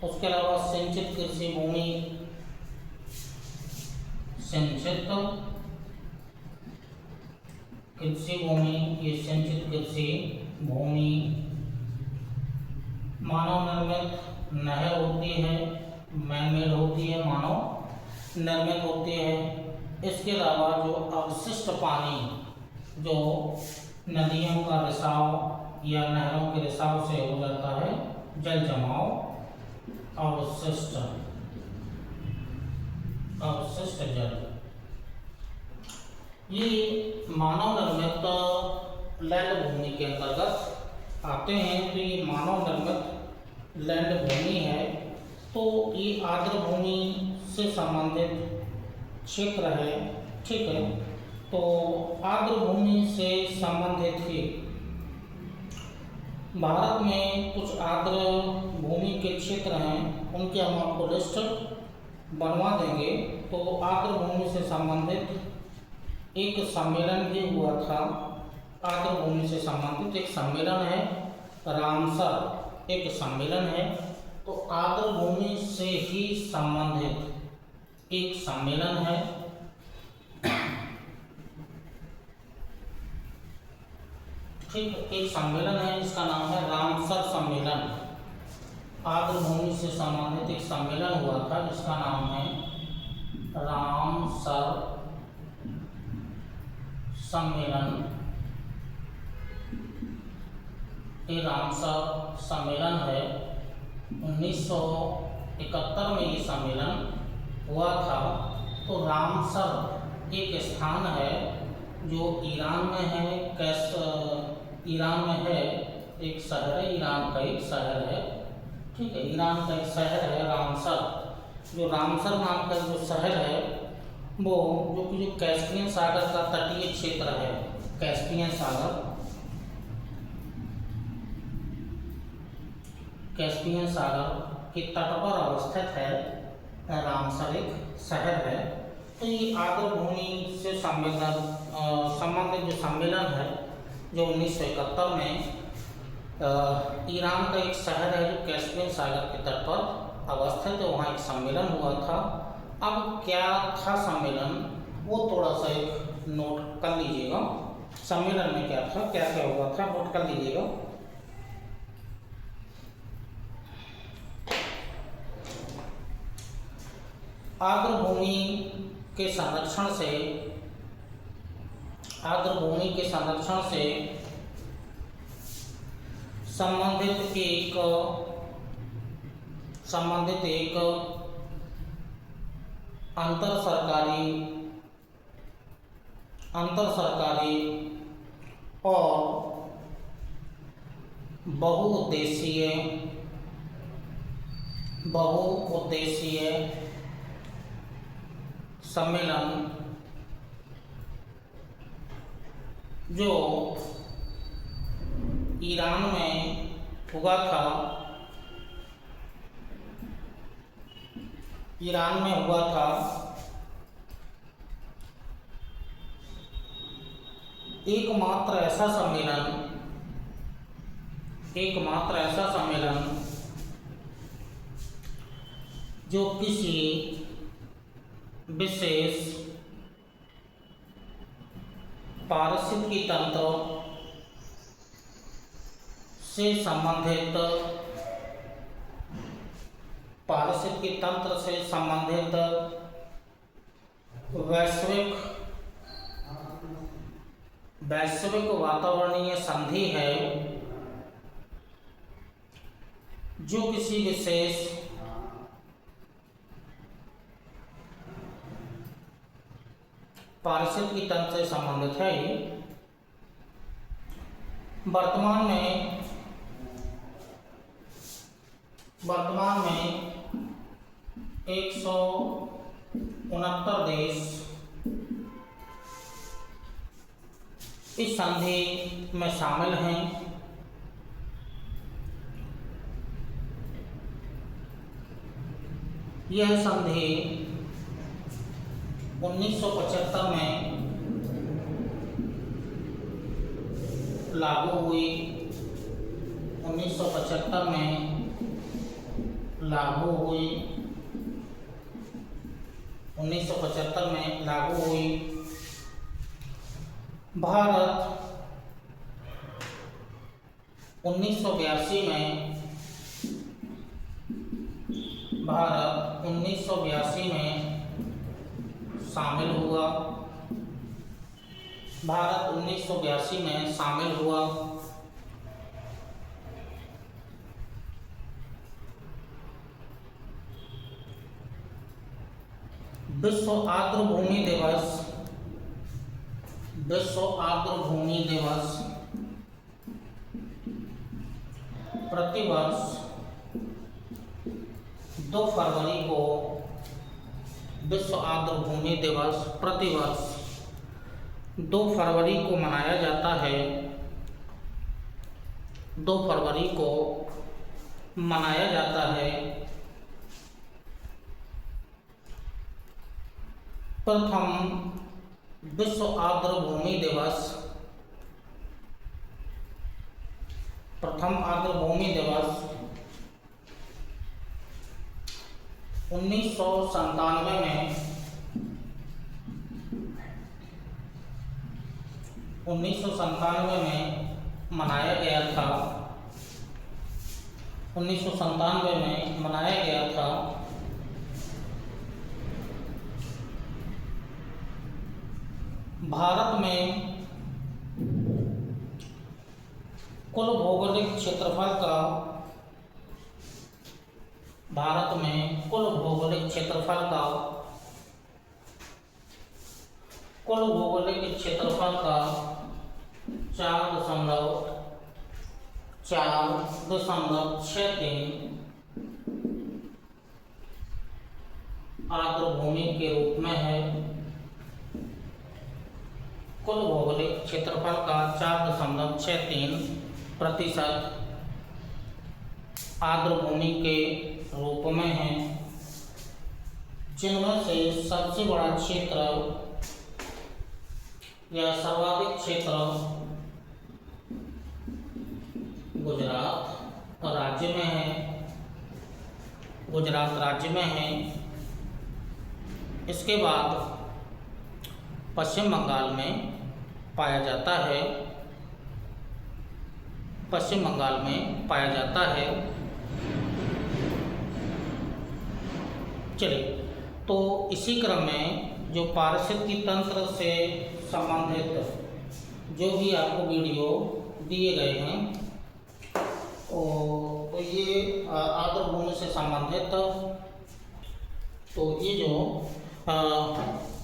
उसके अलावा सिंचित कृषि भूमि, सिंचित कृषि भूमि, ये सिंचित कृषि भूमि मानव निर्मित नहर होती है, मैनमेड होती है, मानव निर्मित होती है। इसके अलावा जो अवशिष्ट पानी जो नदियों का रिसाव या नहरों के रिसाव से हो जाता है, जल जमाव, अवशिष्ट जल, ये मानव निर्मित लैंड भूमि के अंतर्गत आते हैं। तो ये मानव निर्मित लैंड भूमि है, तो ये आर्द्र भूमि से संबंधित क्षेत्र है, ठीक है। तो आर्द्र भूमि से संबंधित ही भारत में कुछ आर्द्र भूमि के क्षेत्र हैं, उनके हम आपको लिस्ट बनवा देंगे। तो आर्द्र भूमि से संबंधित एक सम्मेलन भी हुआ था, आर्द्र भूमि से संबंधित एक सम्मेलन है, रामसर एक सम्मेलन है। तो आर्द्र भूमि से ही संबंधित एक सम्मेलन है, ठीक, एक सम्मेलन है जिसका नाम है रामसर सम्मेलन। आर्द्र भूमि से संबंधित एक सम्मेलन हुआ था जिसका नाम है रामसर सम्मेलन। ये रामसर सम्मेलन है, 1971 में ये सम्मेलन हुआ था। तो रामसर एक स्थान है जो ईरान में है, ईरान में है, एक शहर है, ईरान का एक शहर है, ठीक है, ईरान का एक शहर है रामसर। जो रामसर नाम का जो शहर है वो जो कैस्पियन सागर का तटीय क्षेत्र है, कैस्पियन सागर, कैस्पियन सागर के तट पर अवस्थित है रामसर एक शहर है। तो ये आर्द्र भूमि से संबंधित जो सम्मेलन है जो 1971 में ईरान का एक शहर है जो कैस्पियन सागर के तट पर अवस्थित है, वहाँ एक सम्मेलन हुआ था। अब क्या था सम्मेलन, वो थोड़ा सा एक नोट कर लीजिएगा, सम्मेलन में क्या था, क्या क्या हुआ था, नोट कर लीजिएगा। आर्द्र भूमि के संरक्षण से, आर्द्र भूमि के संरक्षण से संबंधित एक अंतर सरकारी और बहुउद्देशीय सम्मेलन जो ईरान में हुआ था, ईरान में हुआ था, एकमात्र ऐसा सम्मेलन जो किसी विशेष पारिस्थितिकी तंत्र से संबंधित वैश्विक वातावरणीय संधि है, जो किसी विशेष पारिस्थितिकी तंत्र से संबंधित है। वर्तमान में 169 देश इस संधि में शामिल हैं। यह संधि 1975 में लागू हुई, 1975 में लागू हुई 1975 में लागू हुई। भारत 1982 में शामिल हुआ। भारत 1982 में शामिल हुआ। विश्व आर्द्रभूमि दिवस, विश्व आर्द्रभूमि दिवस प्रतिवर्ष 2 फरवरी को, विश्व आर्द्रभूमि दिवस प्रतिवर्ष 2 फरवरी को मनाया जाता है। 2 फरवरी को मनाया जाता है। प्रथम विश्व आर्द्रभूमि दिवस, प्रथम आर्द्रभूमि दिवस 1997 में, 1997 में मनाया गया था। 1997 में मनाया गया था। भारत में कुल भौगोलिक क्षेत्रफल का, भारत में कुल भौगोलिक क्षेत्रफल का, कुल भौगोलिक क्षेत्रफल का 4.63 आर्द्रभूमि के रूप में है। कुल भौगोलिक क्षेत्रफल का 4.63% आर्द्रभूमि के रूप में है, जिनमें से सबसे बड़ा क्षेत्र या सर्वाधिक क्षेत्र गुजरात राज्य में है। गुजरात राज्य में है। इसके बाद पश्चिम बंगाल में पाया जाता है। पश्चिम बंगाल में पाया जाता है। चलिए, तो इसी क्रम में जो पारिस्थितिकी तंत्र से संबंधित जो भी आपको वीडियो दिए गए हैं, तो ये आर्द्रभूमि से संबंधित, तो ये जो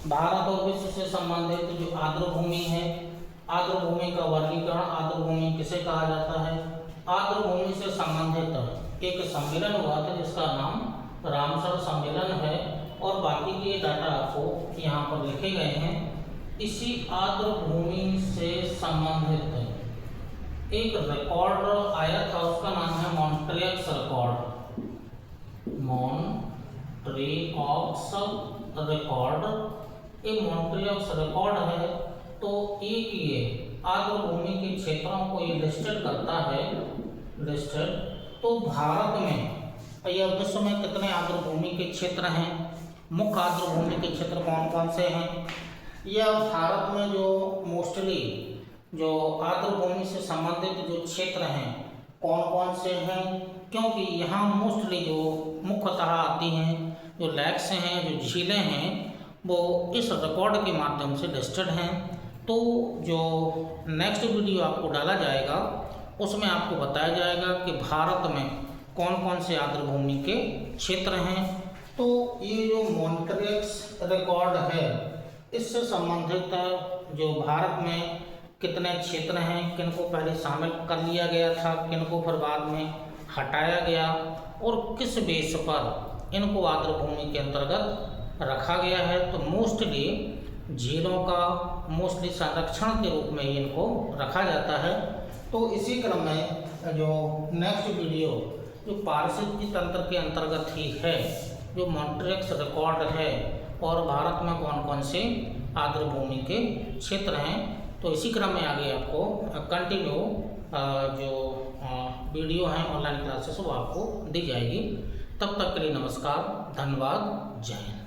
भारत और विश्व से संबंधित जो आर्द्रभूमि है, आर्द्रभूमि का वर्गीकरण, आर्द्रभूमि किसे कहा जाता है, आर्द्रभूमि से संबंधित एक सम्मेलन हुआ था जिसका नाम रामसर सम्मेलन है, और बाकी के डाटा आपको यहाँ पर लिखे गए हैं। इसी आर्द्रभूमि से संबंधित एक रिकॉर्ड आया था, उसका नाम है मॉन्ट्रियक्स रिकॉर्ड। मॉन्ट्रियक्स रिकॉर्ड, एक मॉन्ट्रियक्स रिकॉर्ड है। तो एक ये आर्द्रभूमि के क्षेत्रों को ये लिस्टेड करता है, लिस्टेड। तो भारत में या विश्व में कितने आर्द्रभूमि के क्षेत्र हैं, मुख्य आर्द्रभूमि के क्षेत्र कौन कौन से हैं, या भारत में जो मोस्टली जो आर्द्रभूमि से संबंधित जो क्षेत्र हैं कौन कौन से हैं, क्योंकि यहाँ मोस्टली जो मुख्यतः आती हैं, जो लेक्स हैं, जो झीलें हैं, वो इस रिकॉर्ड के माध्यम से लिस्टेड हैं। तो जो नेक्स्ट वीडियो आपको डाला जाएगा उसमें आपको बताया जाएगा कि भारत में कौन कौन से आर्द्रभूमि के क्षेत्र हैं। तो ये जो मॉन्ट्रियक्स रिकॉर्ड है, इससे संबंधित जो भारत में कितने क्षेत्र हैं, किन को पहले शामिल कर लिया गया था, किन को फिर बाद में हटाया गया, और किस बेस पर इनको आर्द्रभूमि के अंतर्गत रखा गया है। तो मोस्टली झीलों का मोस्टली संरक्षण के रूप में इनको रखा जाता है। तो इसी क्रम में जो नेक्स्ट वीडियो जो पारिस्थितिकी तंत्र के अंतर्गत ही है, जो मॉन्ट्रियक्स रिकॉर्ड है, और भारत में कौन कौन से आर्द्रभूमि के क्षेत्र हैं, तो इसी क्रम में आगे आपको कंटिन्यू जो वीडियो हैं ऑनलाइन क्लासेस वो आपको दी जाएगी। तब तक के लिए नमस्कार, धन्यवाद, जय हिंद।